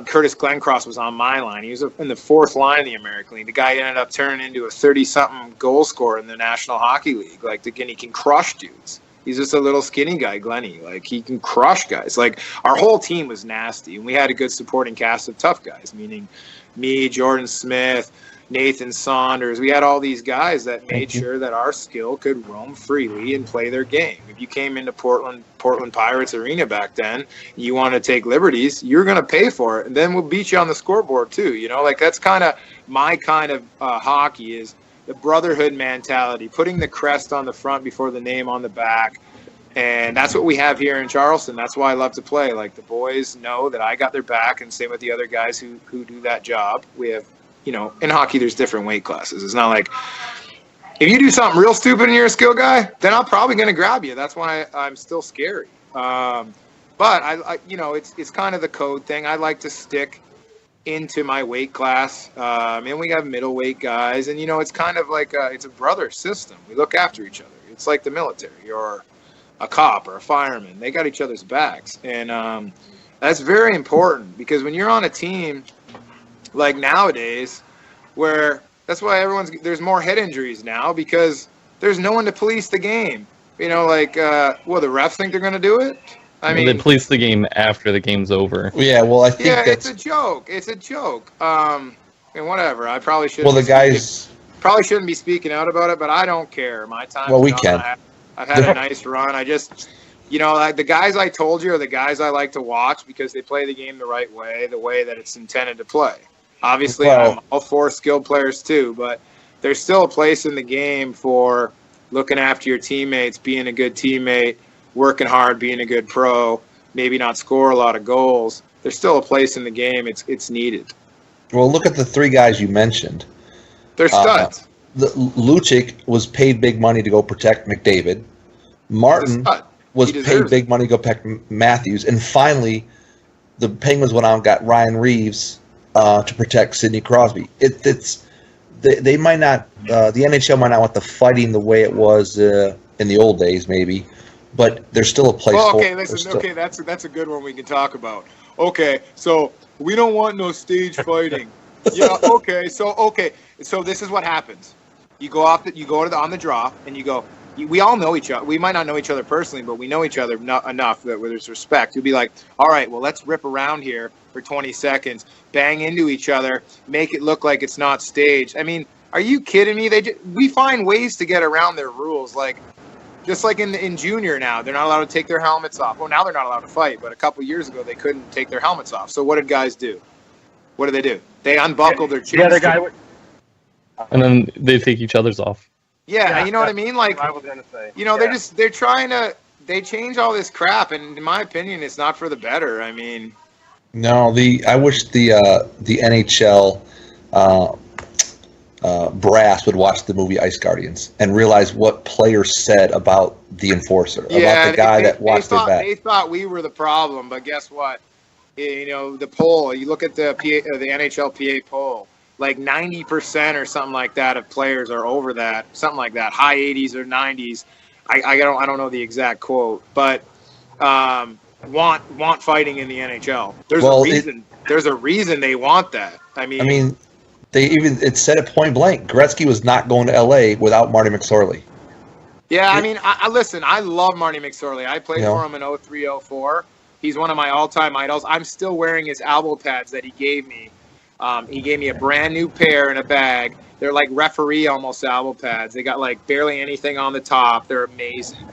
Speaker 1: Curtis Glencross was on my line. He was in the 4th line of the American League. The guy ended up turning into a 30-something goal scorer in the National Hockey League. Like, again, he can crush dudes. He's just a little skinny guy, Glenny. Like, he can crush guys. Like, our whole team was nasty, and we had a good supporting cast of tough guys, meaning me, Jordan Smith, Nathan Saunders. We had all these guys that made sure that our skill could roam freely and play their game. If you came into Portland Pirates Arena back then, you want to take liberties, you're going to pay for it, and then we'll beat you on the scoreboard too. Like, that's kind of my kind of hockey is the brotherhood mentality, putting the crest on the front before the name on the back. And that's what we have here in Charleston. That's why I love to play. Like, the boys know that I got their back, and same with the other guys who do that job. We have, in hockey, there's different weight classes. It's not like if you do something real stupid and you're a skill guy, then I'm probably going to grab you. That's why I'm still scary. But it's kind of the code thing. I like to stick into my weight class. And we have middleweight guys, and it's kind of like it's a brother system. We look after each other. It's like the military or a cop or a fireman. They got each other's backs, and that's very important because when you're on a team like nowadays, where that's why there's more head injuries now because there's no one to police the game. The refs think they're going to do it. I mean,
Speaker 3: they police the game after the game's over.
Speaker 2: Yeah, well, I think
Speaker 1: it's a joke. It's a joke. And whatever. I probably should.
Speaker 2: Well, the guys
Speaker 1: probably shouldn't be speaking out about it, but I don't care. My time.
Speaker 2: Well, we can.
Speaker 1: I've had a nice run. I just, the guys I told you are the guys I like to watch because they play the game the right way, the way that it's intended to play. Obviously, I'm all for skilled players too, but there's still a place in the game for looking after your teammates, being a good teammate, working hard, being a good pro, maybe not score a lot of goals. There's still a place in the game. It's needed.
Speaker 2: Well, look at the three guys you mentioned.
Speaker 1: They're studs.
Speaker 2: Lucic was paid big money to go protect McDavid. Martin was paid big money to go protect Matthews. And finally, the Penguins went out and got Ryan Reeves to protect Sidney Crosby. They might not, the NHL might not want the fighting the way it was in the old days, maybe, but there's still a place for it.
Speaker 1: Okay, listen, okay, that's a good one we can talk about. Okay, so we don't want no stage fighting. Yeah, okay, so this is what happens. You go on the draw, and you go. We all know each other. We might not know each other personally, but we know each other enough that where there's respect. You'll be like, all right, well, let's rip around here for 20 seconds, bang into each other, make it look like it's not staged. I mean, are you kidding me? We find ways to get around their rules, just like in junior now, they're not allowed to take their helmets off. Well, now they're not allowed to fight, but a couple years ago they couldn't take their helmets off. So what did guys do? What do? They unbuckle their chains.
Speaker 4: The other guy
Speaker 3: and then they take each other's off.
Speaker 1: Yeah, you know what I mean? Like,
Speaker 4: I was gonna say.
Speaker 1: They're trying to, they change all this crap, and in my opinion, it's not for the better. I mean,
Speaker 2: no, I wish the NHL brass would watch the movie Ice Guardians and realize what players said about the enforcer, about the guy that watched their back.
Speaker 1: They thought we were the problem, but guess what? The poll. You look at the NHLPA poll. Like 90% or something like that of players are over that, something like that, high 80s or 90s. I don't know the exact quote, but want fighting in the NHL. There's a reason they want that. I mean,
Speaker 2: it said it point blank. Gretzky was not going to LA without Marty McSorley.
Speaker 1: Yeah, I mean, listen, I love Marty McSorley. I played for him in 03-04. He's one of my all-time idols. I'm still wearing his elbow pads that he gave me. He gave me a brand new pair in a bag. They're like referee almost elbow pads. They got like barely anything on the top. They're amazing.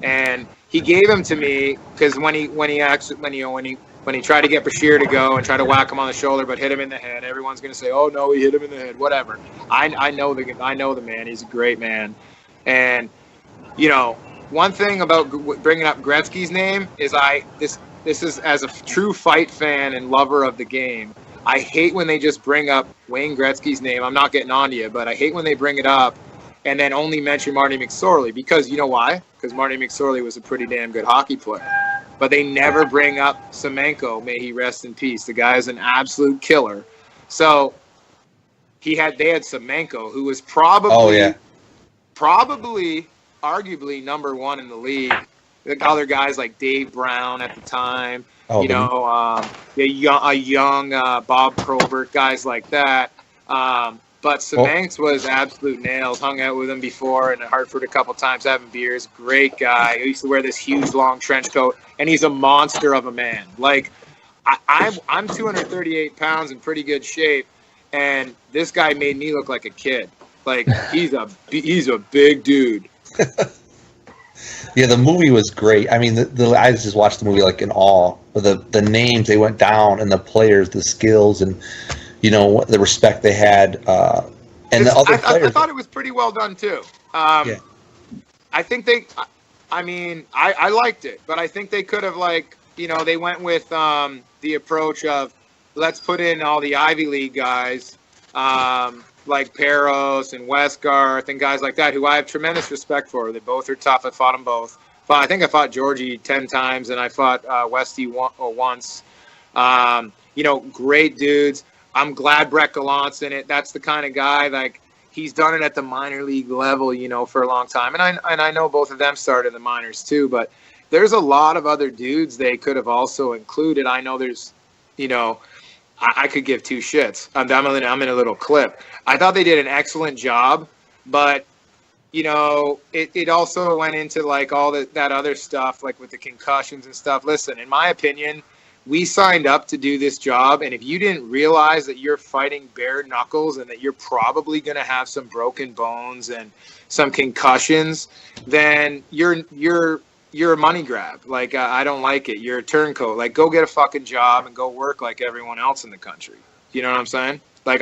Speaker 1: And he gave them to me because when he tried to get Bashir to go and try to whack him on the shoulder but hit him in the head, everyone's gonna say, "Oh no, he hit him in the head." Whatever. I know the man. He's a great man. And one thing about bringing up Gretzky's name is this is as a true fight fan and lover of the game. I hate when they just bring up Wayne Gretzky's name. I'm not getting on to you, but I hate when they bring it up and then only mention Marty McSorley. Because you know why? Because Marty McSorley was a pretty damn good hockey player. But they never bring up Semenko, may he rest in peace. The guy is an absolute killer. So they had Semenko, who was probably arguably number one in the league. The other guys like Dave Brown at the time. A young Bob Probert, guys like that. But Semenks was absolute nails. Hung out with him before in Hartford a couple times having beers. Great guy. He used to wear this huge long trench coat, and he's a monster of a man. Like I'm 238 pounds in pretty good shape, and this guy made me look like a kid. Like he's a big dude.
Speaker 2: Yeah, the movie was great. I mean, I just watched the movie like in awe. The names they went down and the players, the skills, and the respect they had, and the other players.
Speaker 1: I thought it was pretty well done too. I think I liked it, but I think they could have they went with the approach of let's put in all the Ivy League guys. Like Peros and Westgarth and guys like that, who I have tremendous respect for. They both are tough. I fought them both. I think I fought Georgie 10 times, and I fought Westy once. Great dudes. I'm glad Brett Gallant's in it. That's the kind of guy, like, he's done it at the minor league level, for a long time. And I know both of them started in the minors too, but there's a lot of other dudes they could have also included. I know there's, I could give two shits. I'm in a little clip. I thought they did an excellent job, but it also went into like all that other stuff, like with the concussions and stuff. Listen, in my opinion, we signed up to do this job, and if you didn't realize that you're fighting bare knuckles and that you're probably going to have some broken bones and some concussions, then you're a money grab. Like, I don't like it. You're a turncoat. Like, go get a fucking job and go work like everyone else in the country. You know what I'm saying? Like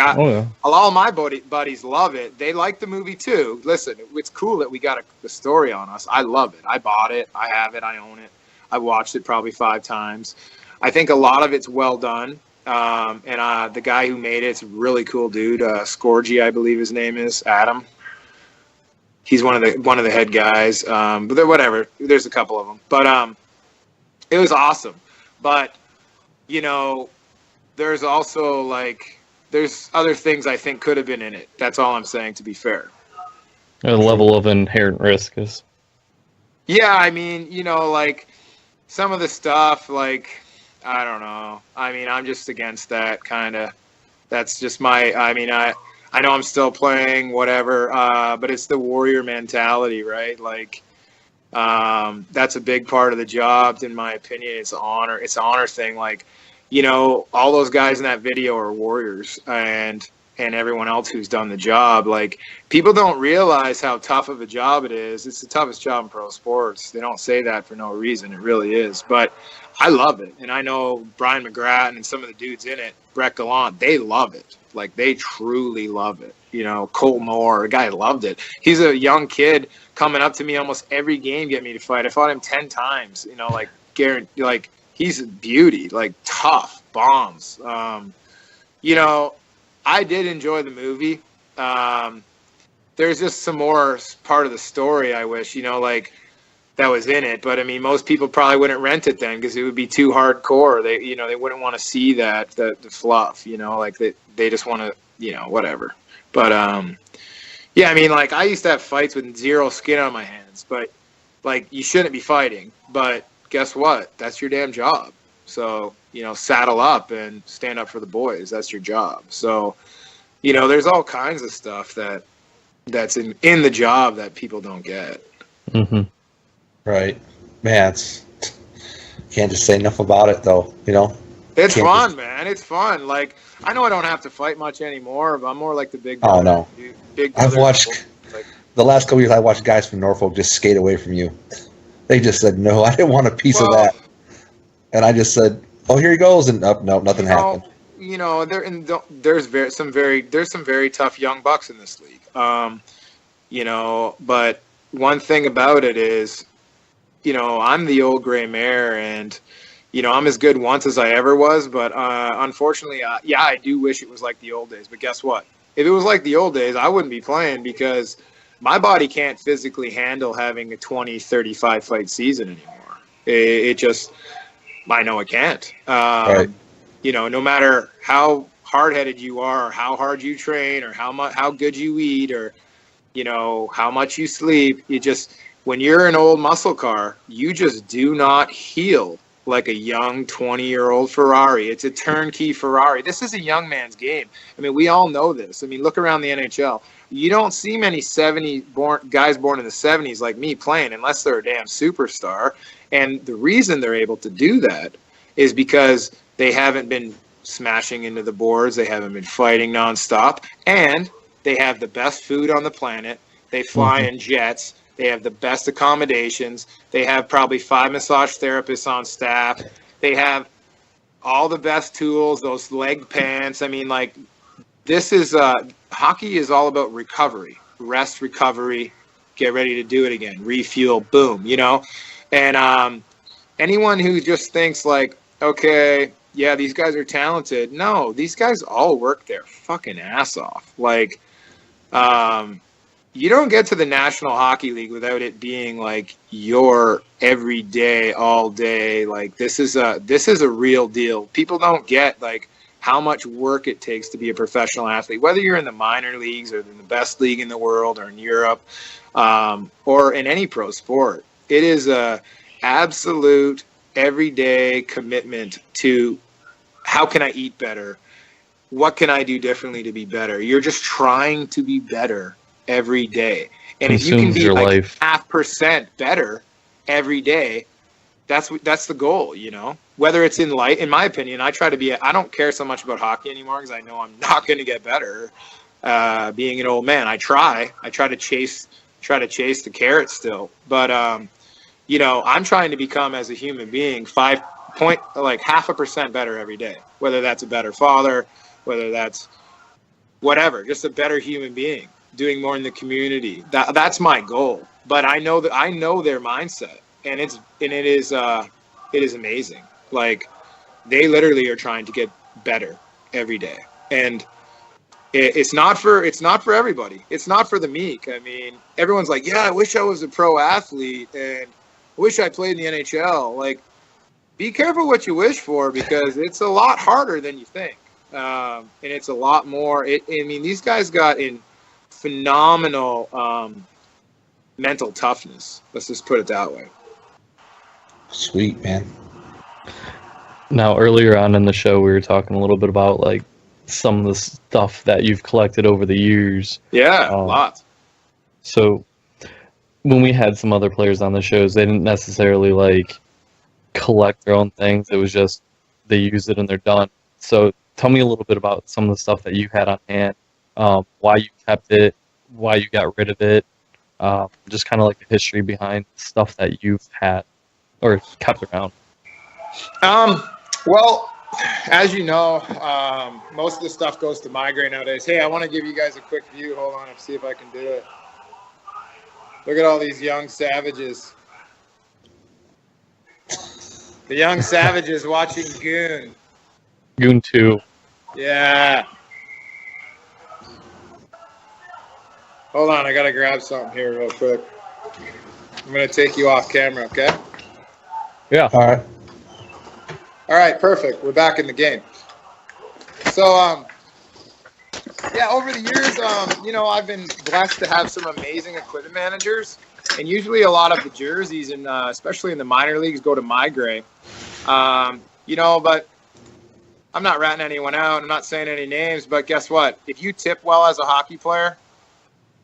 Speaker 1: all my buddies love it. They like the movie too. Listen, it's cool that we got the story on us. I love it. I bought it. I have it. I own it. I watched it probably 5 times. I think a lot of it's well done. And the guy who made it's a really cool dude. Scorgi, I believe his name is Adam. He's one of the head guys. But they're whatever. There's a couple of them. But it was awesome. But there's also there's other things I think could have been in it. That's all I'm saying. To be fair,
Speaker 3: a level of inherent risk is.
Speaker 1: Yeah, I mean, some of the stuff, I don't know. I mean, I'm just against that kind of. That's just I know I'm still playing, whatever, but it's the warrior mentality, right? That's a big part of the job, in my opinion. It's an honor. It's an honor thing. All those guys in that video are warriors, and everyone else who's done the job. People don't realize how tough of a job it is. It's the toughest job in pro sports. They don't say that for no reason. It really is. But I love it. And I know Brian McGrath and some of the dudes in it, Brett Gallant, they love it. They truly love it. Cole Moore, the guy loved it. He's a young kid coming up to me almost every game, get me to fight. I fought him 10 times, guaranteed, he's a beauty, tough bombs. I did enjoy the movie. There's just some more part of the story I wish, that was in it. But I mean, most people probably wouldn't rent it then because it would be too hardcore. They wouldn't want to see the fluff, they just want to, whatever. But yeah, I mean, I used to have fights with 0 skin on my hands, but you shouldn't be fighting. But guess what? That's your damn job. So, saddle up and stand up for the boys. That's your job. So, there's all kinds of stuff that's in the job that people don't get.
Speaker 3: Mm-hmm.
Speaker 2: Right. Man, can't just say enough about it, though,
Speaker 1: It's fun, man. It's fun. I know I don't have to fight much anymore, but I'm more like the big brother.
Speaker 2: Oh, no. I've watched, the last couple years, I watched guys from Norfolk just skate away from you. They just said, no, I didn't want a piece of that. And I just said, oh, here he goes. And no, nothing happened. There's some very tough young bucks in this league. But one thing about it is, I'm the old gray mare, and I'm as good once as I ever was. But unfortunately, I do wish it was like the old days. But guess what? If it was like the old days, I wouldn't be playing because my body can't physically handle having a 20, 35 fight season anymore. It just, I know it can't. Right.
Speaker 1: No matter how hard-headed you are, or how hard you train, or how good you eat, or how much you sleep, when you're an old muscle car, you just do not heal like a young 20-year-old Ferrari. It's a turnkey Ferrari. This is a young man's game. I mean, we all know this. I mean, look around the NHL. You don't see many guys born in the 70s like me playing unless they're a damn superstar. And the reason they're able to do that is because they haven't been smashing into the boards. They haven't been fighting nonstop. And they have the best food on the planet. They fly in jets. They have the best accommodations. They have probably 5 massage therapists on staff. They have all the best tools, those leg pants. I mean, this is hockey is all about recovery, rest, recovery, get ready to do it again, refuel, boom, And anyone who just thinks okay, yeah, these guys are talented. No, these guys all work their fucking ass off. You don't get to the National Hockey League without it being your every day, all day. This is a real deal. People don't get how much work it takes to be a professional athlete, whether you're in the minor leagues or in the best league in the world or in Europe, or in any pro sport. It is a absolute everyday commitment to how can I eat better? What can I do differently to be better? You're just trying to be better every day. And if you can be 0.5% better every day, that's the goal, Whether it's in light, in my opinion, I don't care so much about hockey anymore because I know I'm not going to get better being an old man. I try to chase the carrot still. But I'm trying to become as a human being 0.5% better every day, whether that's a better father, whether that's whatever, just a better human being, doing more in the community. That's my goal. But I know their mindset, and it is amazing. Like, they literally are trying to get better every day, and it's not for everybody. It's not for the meek. I mean, everyone's like, yeah, I wish I was a pro athlete, and I wish I played in the NHL. Like, be careful what you wish for, because it's a lot harder than you think, and it's a lot more. I mean, these guys got in phenomenal mental toughness. Let's just put it that way.
Speaker 2: Sweet, man.
Speaker 3: Now, earlier on in the show, we were talking a little bit about like some of the stuff that you've collected over the years.
Speaker 1: Yeah, lots.
Speaker 3: So when we had some other players on the shows, they didn't necessarily like collect their own things. It was just they use it and they're done. So tell me a little bit about some of the stuff that you had on hand, why you kept it, why you got rid of it, just kind of like the history behind stuff that you've had or kept around.
Speaker 1: Well, as you know, most of the stuff goes to migraine nowadays. Hey, I want to give you guys a quick view. Hold on, let's see if I can do it. Look at all these young savages. The young savages watching Goon.
Speaker 3: Goon 2.
Speaker 1: Yeah. Hold on, I got to grab something here real quick. I'm going to take you off camera, okay?
Speaker 3: Yeah.
Speaker 2: All right.
Speaker 1: All right, perfect. We're back in the game. So, yeah, over the years, I've been blessed to have some amazing equipment managers, and usually a lot of the jerseys, and especially in the minor leagues, go to Migrate. But I'm not ratting anyone out. I'm not saying any names, but guess what? If you tip well as a hockey player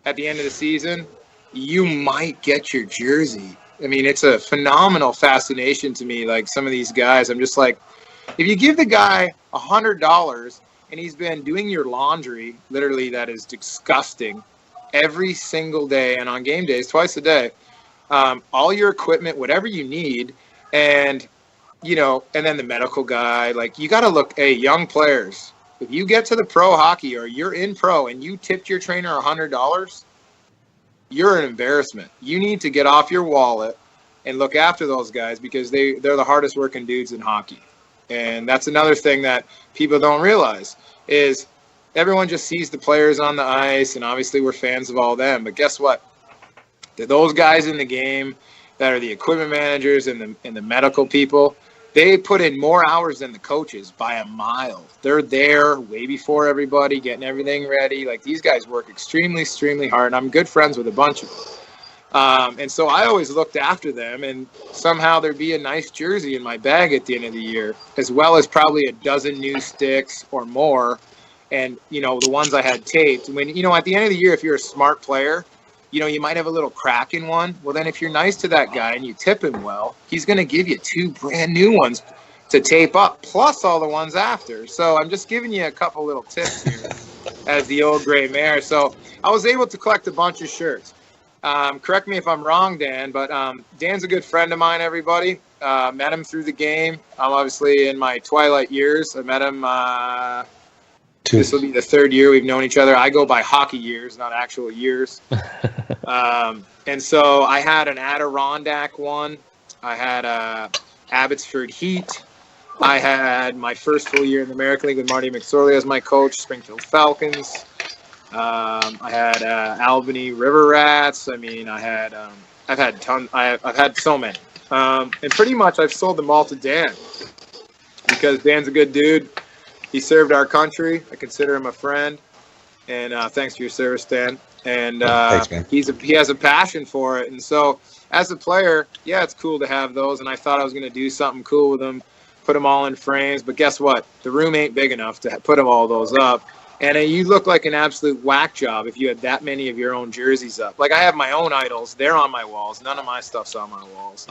Speaker 1: at the end of the season, you might get your jersey. I mean, it's a phenomenal fascination to me. Like, some of these guys, I'm just like, if you give the guy $100 and he's been doing your laundry, literally, that is disgusting, every single day, and on game days, twice a day, all your equipment, whatever you need, and, and then the medical guy, like, you got to look, hey, young players, if you get to the pro hockey or you're in pro and you tipped your trainer $100, you're an embarrassment. You need to get off your wallet and look after those guys, because they're the hardest working dudes in hockey. And that's another thing that people don't realize is everyone just sees the players on the ice, and obviously we're fans of all them. But guess what? Those guys in the game that are the equipment managers and the medical people, they put in more hours than the coaches by a mile. They're there way before everybody, getting everything ready. Like, these guys work extremely, extremely hard, and I'm good friends with a bunch of them. And so I always looked after them, and somehow there'd be a nice jersey in my bag at the end of the year, as well as probably a dozen new sticks or more. And, the ones I had taped. When, at the end of the year, if you're a smart player, you might have a little crack in one. Well, then if you're nice to that guy and you tip him well, he's going to give you 2 brand new ones to tape up, plus all the ones after. So I'm just giving you a couple little tips here as the old gray mare. So I was able to collect a bunch of shirts. Correct me if I'm wrong, Dan, but Dan's a good friend of mine, everybody. Met him through the game. I'm obviously in my twilight years. I met him this will be the 3rd year we've known each other. I go by hockey years, not actual years. And so I had an Adirondack one. I had Abbotsford Heat. I had my first full year in the American League with Marty McSorley as my coach, Springfield Falcons. I had Albany River Rats. I mean, I've had I've had so many. And pretty much I've sold them all to Dan, because Dan's a good dude. He served our country. I consider him a friend. And thanks for your service, Dan. And
Speaker 2: thanks, man.
Speaker 1: He has a passion for it. And so as a player, yeah, it's cool to have those. And I thought I was going to do something cool with them, put them all in frames. But guess what? The room ain't big enough to put them all those up. And you look like an absolute whack job if you had that many of your own jerseys up. Like, I have my own idols. They're on my walls. None of my stuff's on my walls.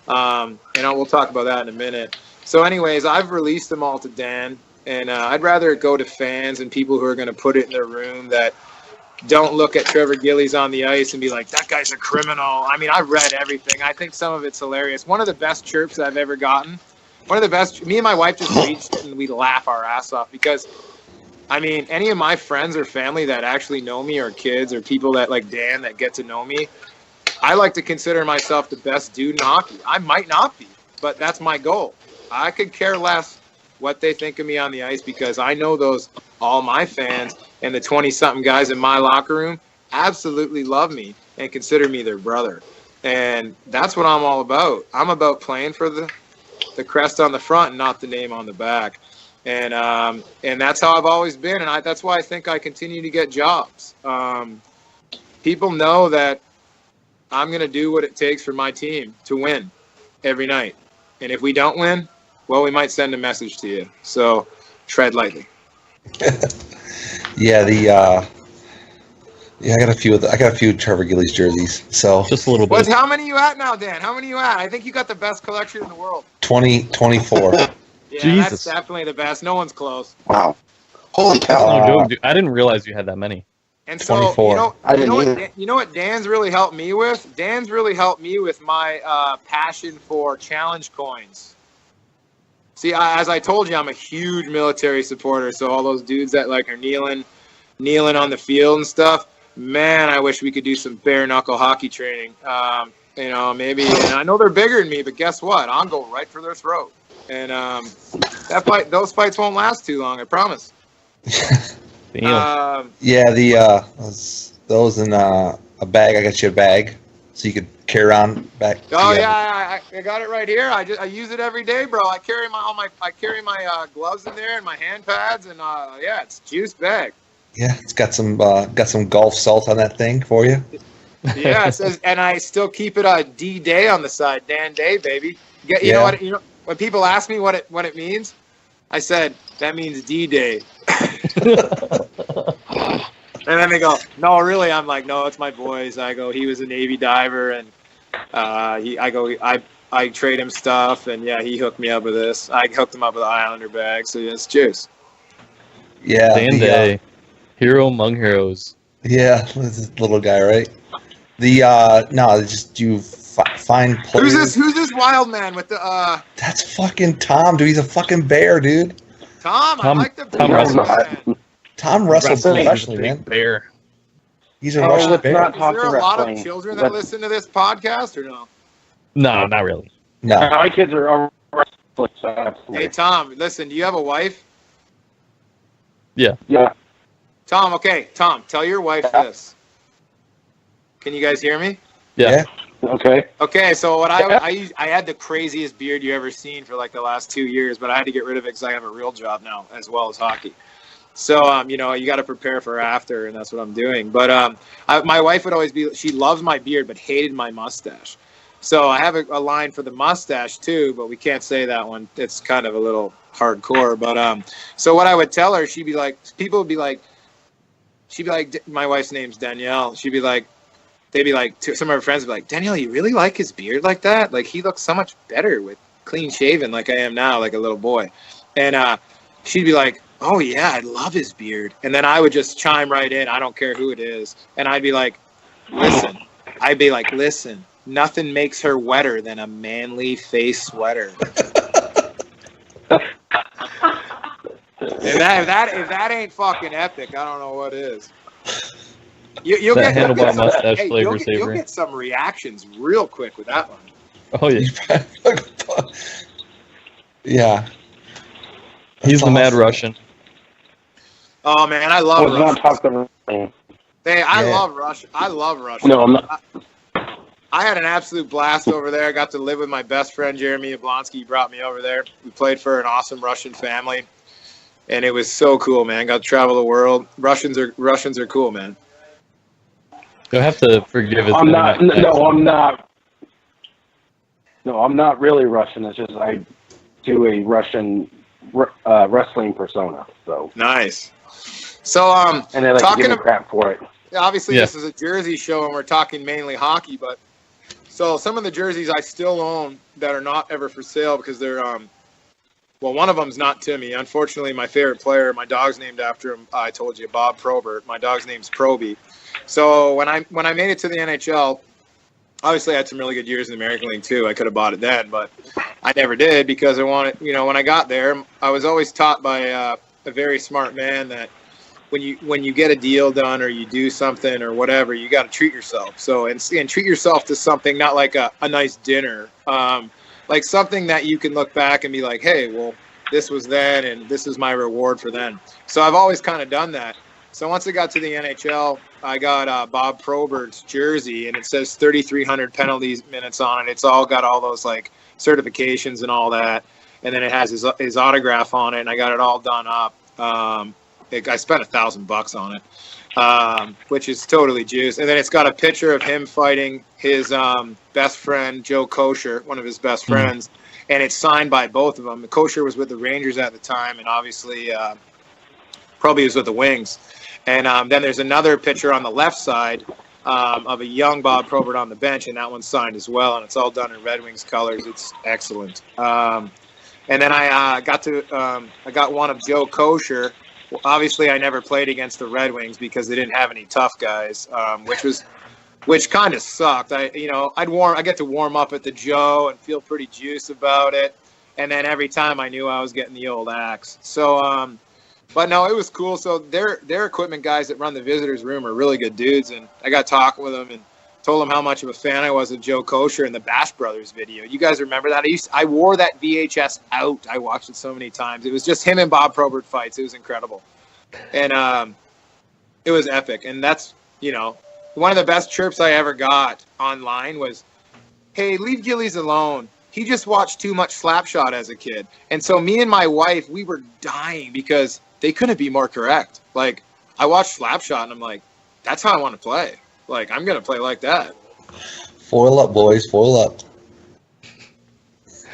Speaker 1: And we'll talk about that in a minute. So anyways, I've released them all to Dan. And I'd rather it go to fans and people who are going to put it in their room that don't look at Trevor Gillies on the ice and be like, that guy's a criminal. I mean, I've read everything. I think some of it's hilarious. One of the best chirps I've ever gotten, me and my wife just reached it and we laugh our ass off, because I mean, any of my friends or family that actually know me, or kids or people that like Dan that get to know me, I like to consider myself the best dude in hockey. I might not be, but that's my goal. I could care less what they think of me on the ice, because I know all my fans and the 20-something guys in my locker room absolutely love me and consider me their brother. And that's what I'm all about. I'm about playing for the crest on the front and not the name on the back. And that's how I've always been, and that's why I think I continue to get jobs. People know that I'm going to do what it takes for my team to win every night. And if we don't win, well, we might send a message to you. So tread lightly.
Speaker 2: Yeah, I got a few Trevor Gillies jerseys. So
Speaker 3: just a little bit.
Speaker 1: How many you at now, Dan? How many you at? I think you got the best collection in the world.
Speaker 2: 24.
Speaker 1: Yeah,
Speaker 3: Jesus.
Speaker 1: That's definitely the best. No one's close.
Speaker 6: Wow. Holy cow.
Speaker 3: No joke, dude. I didn't realize you had that many.
Speaker 1: And so,
Speaker 2: 24.
Speaker 1: You know what Dan's really helped me with? Dan's really helped me with my passion for challenge coins. See, as I told you, I'm a huge military supporter. So all those dudes that like are kneeling on the field and stuff, man, I wish we could do some bare knuckle hockey training. Maybe. And I know they're bigger than me, but guess what? I'll go right for their throat. And those fights won't last too long, I promise.
Speaker 2: Those in a bag. I got you a bag, so you could carry around back.
Speaker 1: Oh yeah, I got it right here. I use it every day, bro. I carry my gloves in there and my hand pads, and it's a juice bag.
Speaker 2: Yeah, it's got some golf salt on that thing for you.
Speaker 1: Yeah, it says, and I still keep it D-Day on the side, Dan Day, baby. You know what? You know when people ask me what it means, I said that means D-Day. And then they go, no, really? I'm like, no, it's my boys. I go, he was a Navy diver, and I trade him stuff, and yeah, he hooked me up with this. I hooked him up with an Islander bag, so yeah, it's juice.
Speaker 2: Yeah,
Speaker 3: Dan Day, hero among heroes.
Speaker 2: Yeah, this little guy, right? Find players.
Speaker 1: Who's this wild man with the?
Speaker 2: That's fucking Tom, dude. He's a fucking bear, dude.
Speaker 1: Tom, I like the
Speaker 3: Tom Russell.
Speaker 2: Tom Russell professionally, man.
Speaker 3: Bear.
Speaker 2: He's a Russian bear.
Speaker 1: Is there a lot of children that listen to this podcast or no?
Speaker 3: No, not really.
Speaker 2: No.
Speaker 4: My kids are
Speaker 1: Hey, Tom, listen, do you have a wife?
Speaker 3: Yeah.
Speaker 4: Yeah.
Speaker 1: Tom, tell your wife this. Can you guys hear me?
Speaker 3: Yeah.
Speaker 4: Okay.
Speaker 1: Okay, so what I had the craziest beard you ever seen for like the last 2 years, but I had to get rid of it because I have a real job now as well as hockey. So, you got to prepare for after, and that's what I'm doing. But my wife would always she loves my beard, but hated my mustache. So I have a line for the mustache too, but we can't say that one. It's kind of a little hardcore. But so what I would tell her, she'd be like, my wife's name's Danielle. They'd be like, some of her friends would be like, Danielle, you really like his beard like that? Like he looks so much better with clean shaven, like I am now, like a little boy. And she'd be like, oh yeah, I love his beard. And then I would just chime right in. I don't care who it is. And I'd be like, listen, nothing makes her wetter than a manly face sweater. If that ain't fucking epic, I don't know what is. You'll get some reactions real quick with that one.
Speaker 3: Oh yeah.
Speaker 2: Yeah.
Speaker 3: He's the mad Russian.
Speaker 1: Oh man, I love Russia. I love Russia.
Speaker 4: No, I'm not.
Speaker 1: I had an absolute blast over there. I got to live with my best friend Jeremy Yablonsky. He brought me over there. We played for an awesome Russian family, and it was so cool, man. Got to travel the world. Russians are cool, man.
Speaker 3: You'll have to forgive us.
Speaker 4: I'm not. No, I'm not. No, I'm not really Russian. It's just I do a Russian wrestling persona. So
Speaker 1: nice. So
Speaker 4: and they like to give me crap for it.
Speaker 1: Obviously, This is a Jersey show, and we're talking mainly hockey. But so some of the jerseys I still own that are not ever for sale because they're one of them's not Timmy. Unfortunately, my favorite player, my dog's named after him. I told you, Bob Probert. My dog's name's Proby. So when I made it to the NHL, obviously I had some really good years in the American League too. I could have bought it then, but I never did because I wanted. When I got there, I was always taught by a very smart man that when you get a deal done or you do something or whatever, you got to treat yourself. So and treat yourself to something not like a nice dinner, like something that you can look back and be like, hey, well, this was then and this is my reward for then. So I've always kind of done that. So once I got to the NHL, I got Bob Probert's jersey, and it says 3,300 penalties minutes on it. It's all got all those like certifications and all that, and then it has his autograph on it, and I got it all done up. I spent $1,000 on it, which is totally juice. And then it's got a picture of him fighting his best friend, Joe Kosher, one of his best friends, and it's signed by both of them. Kosher was with the Rangers at the time, and obviously probably was with the Wings. And then there's another picture on the left side of a young Bob Probert on the bench, and that one's signed as well, and it's all done in Red Wings colors. It's excellent. And then I got one of Joe Kosher. Well, obviously, I never played against the Red Wings because they didn't have any tough guys, which kind of sucked. I get to warm up at the Joe and feel pretty juiced about it, and then every time I knew I was getting the old axe. So, but no, it was cool. So their equipment guys that run the visitors room are really good dudes, and I got talking with them and told them how much of a fan I was of Joe Kosher in the Bash Brothers video. You guys remember that? I wore that VHS out. I watched it so many times. It was just him and Bob Probert fights. It was incredible. And it was epic. And that's, one of the best chirps I ever got online was, hey, leave Gillies alone. He just watched too much Slapshot as a kid. And so me and my wife, we were dying because they couldn't be more correct. Like, I watched Slapshot and I'm like, that's how I want to play. Like, I'm going to play like that.
Speaker 2: Foil up, boys. Foil up.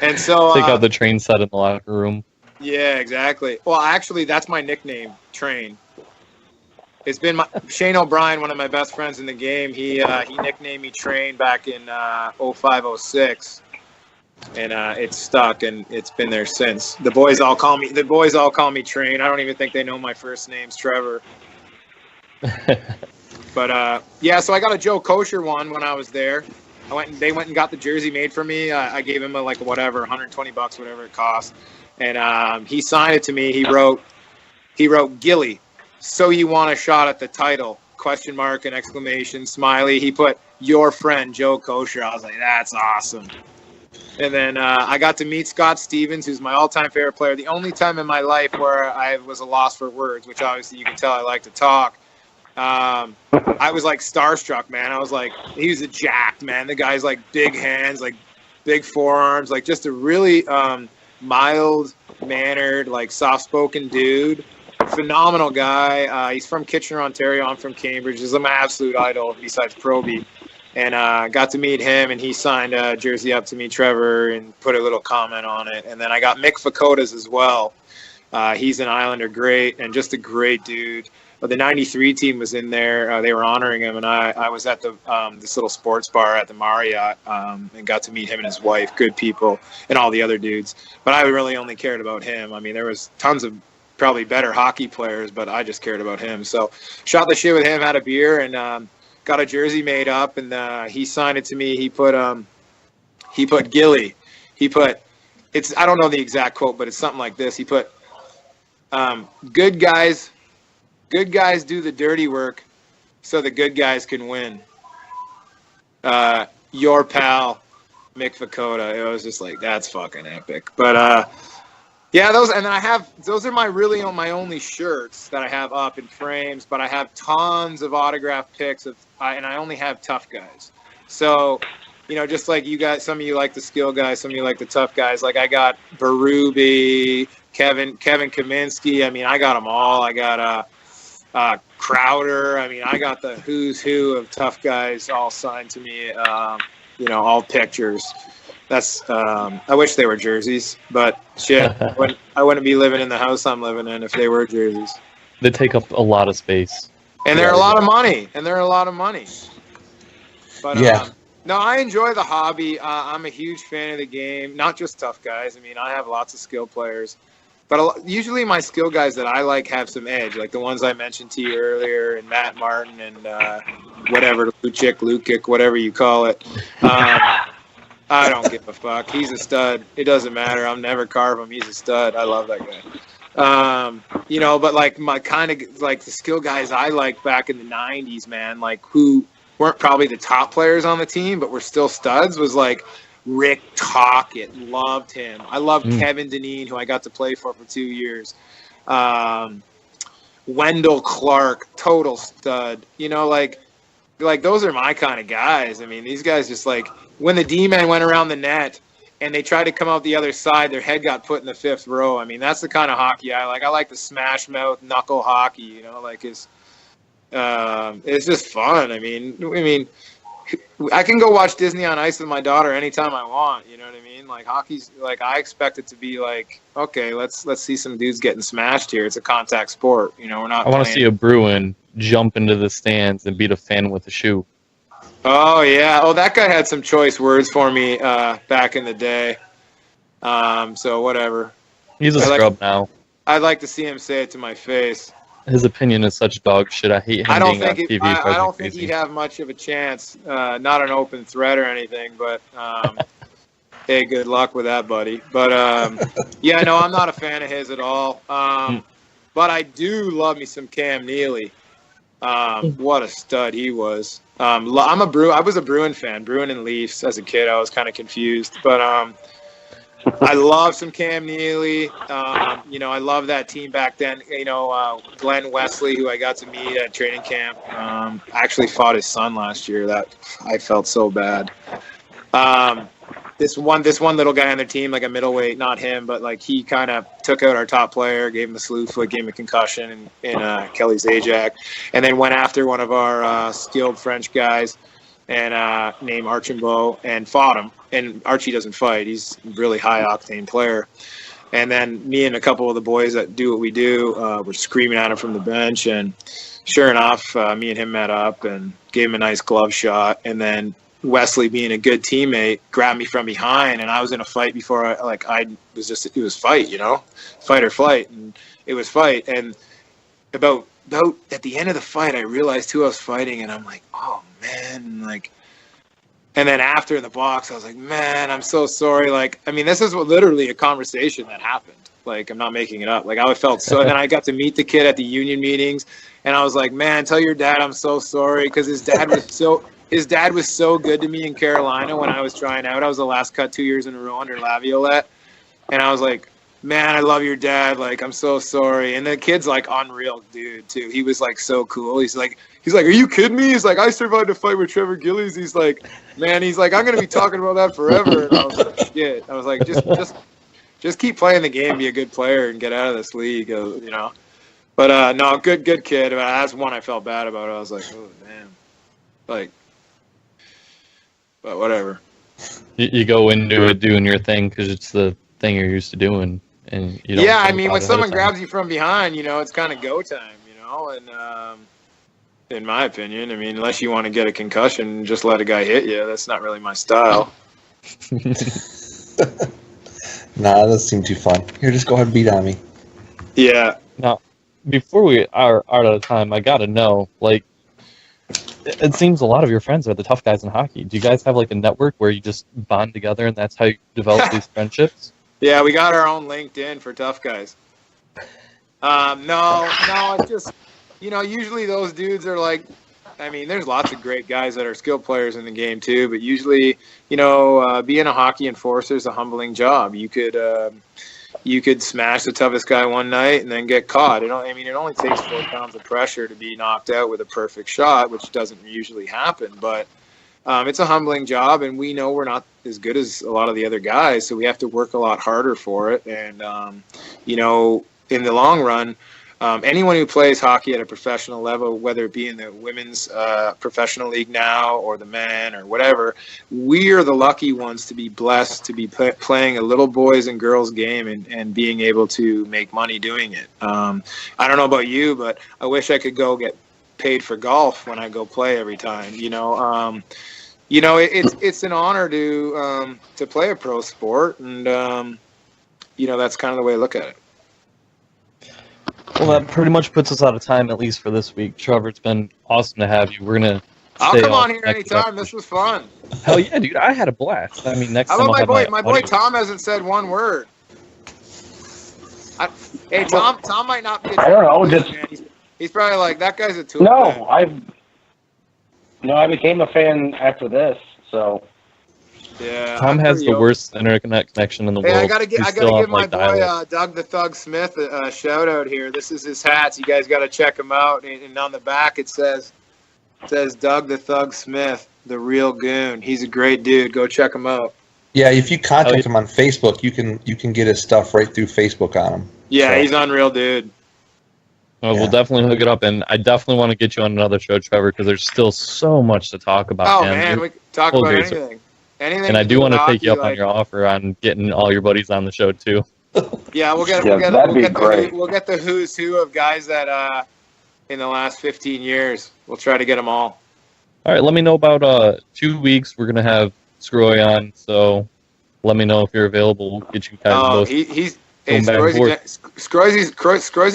Speaker 1: And so...
Speaker 3: take out the train set in the locker room.
Speaker 1: Yeah, exactly. Well, actually, that's my nickname, Train. It's been Shane O'Brien, one of my best friends in the game. He nicknamed me Train back in 05-06. And it's stuck, and it's been there since. The boys all call me Train. I don't even think they know my first name's Trevor. But yeah, so I got a Joe Kosher one when I was there. They went and got the jersey made for me. I gave him $120, whatever it cost, and he signed it to me. He wrote Gilly, so you want a shot at the title? ? And exclamation smiley. He put your friend Joe Kosher. I was like, that's awesome. And then I got to meet Scott Stevens, who's my all-time favorite player. The only time in my life where I was a loss for words, which obviously you can tell I like to talk. I was like starstruck, man. I was like, he was a jacked, man. The guy's like big hands, like big forearms, like just a really mild-mannered, like soft-spoken dude. Phenomenal guy. He's from Kitchener, Ontario. I'm from Cambridge. He's my absolute idol besides Proby. And got to meet him, and he signed a jersey up to me, Trevor, and put a little comment on it. And then I got Mick Fakotas as well. He's an Islander great and just a great dude. But the 93 team was in there. They were honoring him, and I was at this little sports bar at the Marriott and got to meet him and his wife, good people, and all the other dudes. But I really only cared about him. I mean, there was tons of probably better hockey players, but I just cared about him. So shot the shit with him, had a beer, and got a jersey made up, and he signed it to me. He put Gilly. I don't know the exact quote, but it's something like this. He put, good guys do the dirty work so the good guys can win. Your pal, Mick Fakota. It was just like, that's fucking epic. But yeah, those are my only shirts that I have up in frames, but I have tons of autographed pics and I only have tough guys. So, just like you guys, some of you like the skill guys, some of you like the tough guys. Like I got Berube, Kevin Kaminsky. I mean, I got them all. I got Crowder. I mean, I got the who's who of tough guys all signed to me. All pictures. That's I wish they were jerseys, but shit, I wouldn't be living in the house I'm living in if they were jerseys.
Speaker 3: They take up a lot of space,
Speaker 1: and they're a lot of money. But
Speaker 2: yeah.
Speaker 1: No, I enjoy the hobby. I'm a huge fan of the game. Not just tough guys. I mean, I have lots of skill players. But usually my skill guys that I like have some edge, like the ones I mentioned to you earlier, and Matt Martin and whatever, Lukic, whatever you call it. I don't give a fuck. He's a stud. It doesn't matter. I'll never carve him. He's a stud. I love that You know, but like my kind of like the skill guys I liked back in the 90s, man, like who weren't probably the top players on the team, but were still studs, was like Rick Tocchet. Loved him. I loved Kevin Dineen, who I got to play for 2 years. Wendell Clark, total stud. You know, like those are my kind of guys. I mean, these guys just like when the D-man went around the net and they tried to come out the other side, their head got put in the fifth row. I mean, that's the kind of hockey I like. I like the smash mouth knuckle hockey. You know, like it's just fun. I mean, I can go watch Disney on Ice with my daughter anytime I want. You know what I mean? Like hockey's like I expect it to be like, okay, let's see some dudes getting smashed here. It's a contact sport. You know, we're not.
Speaker 3: I want to see a Bruin jump into the stands and beat a fan with a shoe.
Speaker 1: Oh yeah. Oh, that guy had some choice words for me back in the day. So whatever.
Speaker 3: He's a scrub now.
Speaker 1: I'd like to see him say it to my face.
Speaker 3: His opinion is such dog shit. I hate him being on TV.
Speaker 1: I don't think he'd have much of a chance. Not an open threat or anything, but hey, good luck with that, buddy. But yeah, no, I'm not a fan of his at all. But I do love me some Cam Neely. What a stud he was. I was a Bruin fan, Bruin and Leafs as a kid. I was kind of confused, but I love some Cam Neely. You know, I love that team back then. You know, Glenn Wesley, who I got to meet at training camp, actually fought his son last year. That I felt so bad. This one little guy on their team, like a middleweight, not him, but like he kind of took out our top player, gave him a slew foot, gave him a concussion in Kelly Zajac, and then went after one of our skilled French guys and named Archambault and fought him. And Archie doesn't fight. He's a really high-octane player. And then me and a couple of the boys that do what we do were screaming at him from the bench. And sure enough, me and him met up and gave him a nice glove shot. And then Wesley, being a good teammate, grabbed me from behind. And I was in a fight before it was fight, you know, fight or flight. And it was fight. And about at the end of the fight, I realized who I was fighting. And I'm like, oh, man, like. And then after in the box, I was like, man, I'm so sorry. Like, I mean, this is literally a conversation that happened. Like, I'm not making it up. Like, I felt so. And then I got to meet the kid at the union meetings, and I was like, man, tell your dad I'm so sorry, because his dad was so good to me in Carolina when I was trying out. I was the last cut 2 years in a row under Laviolette, and I was like, man, I love your dad. Like, I'm so sorry. And the kid's like unreal dude too. He was like so cool. He's like, are you kidding me? He's like, I survived a fight with Trevor Gillies. He's like, man, he's like, I'm gonna be talking about that forever. And I was like, yeah. I was like, just keep playing the game, be a good player, and get out of this league, you know. But no, good kid. That's one I felt bad about. I was like, oh damn, like, but whatever.
Speaker 3: You go into it doing your thing because it's the thing you're used to doing. And you don't
Speaker 1: I mean, when someone grabs you from behind, you know, it's kind of go time, you know. And in my opinion, I mean, unless you want to get a concussion, just let a guy hit you. That's not really my style.
Speaker 2: Nah, that doesn't seem too fun. Here, just go ahead and beat on me.
Speaker 1: Yeah.
Speaker 3: Now, before we are out of time, I gotta know, like, it seems a lot of your friends are the tough guys in hockey. Do you guys have like a network where you just bond together and that's how you develop these friendships?
Speaker 1: Yeah, we got our own LinkedIn for tough guys. No, it's just, you know, usually those dudes are like, I mean, there's lots of great guys that are skilled players in the game too, but usually, you know, being a hockey enforcer is a humbling job. You could smash the toughest guy one night and then get caught. It only takes 4 pounds of pressure to be knocked out with a perfect shot, which doesn't usually happen, but it's a humbling job, and we know we're not as good as a lot of the other guys, so we have to work a lot harder for it. And, you know, in the long run, anyone who plays hockey at a professional level, whether it be in the women's professional league now or the men or whatever, we are the lucky ones to be blessed to be playing a little boys and girls game and being able to make money doing it. I don't know about you, but I wish I could go get paid for golf when I go play every time. You know, it's an honor to play a pro sport, and you know, that's kind of the way I look at it.
Speaker 3: Well, that pretty much puts us out of time, at least for this week. Trevor, it's been awesome to have you. We're gonna.
Speaker 1: I'll come on here anytime. This was fun.
Speaker 3: Hell yeah, dude! I had a blast. I mean, next time.
Speaker 1: My boy Tom hasn't said one word. Hey, Tom might not be.
Speaker 4: I don't know. Just
Speaker 1: he's probably like that guy's a tool.
Speaker 4: No, I became a fan after this. So
Speaker 1: yeah,
Speaker 3: Tom has the worst internet connection in the world.
Speaker 1: I gotta give my
Speaker 3: boy
Speaker 1: Doug the Thug Smith a shout out here. This is his hats. You guys got to check him out. And on the back it says Doug the Thug Smith, the real goon. He's a great dude. Go check him out.
Speaker 2: Yeah, if you contact him on Facebook, you can get his stuff right through Facebook on him.
Speaker 1: Yeah, so. He's unreal, dude.
Speaker 3: Well, we'll definitely hook it up, and I definitely want to get you on another show, Trevor, because there's still so much to talk about.
Speaker 1: Oh, man, we can talk about anything.
Speaker 3: And I do want to take you up on your offer on getting all your buddies on the show, too.
Speaker 1: Yeah, we'll get the who's who of guys that in the last 15 years. We'll try to get them all.
Speaker 3: All right, let me know about 2 weeks. We're going to have Scroy on, so let me know if you're available. We'll get you guys both.
Speaker 1: Scroy's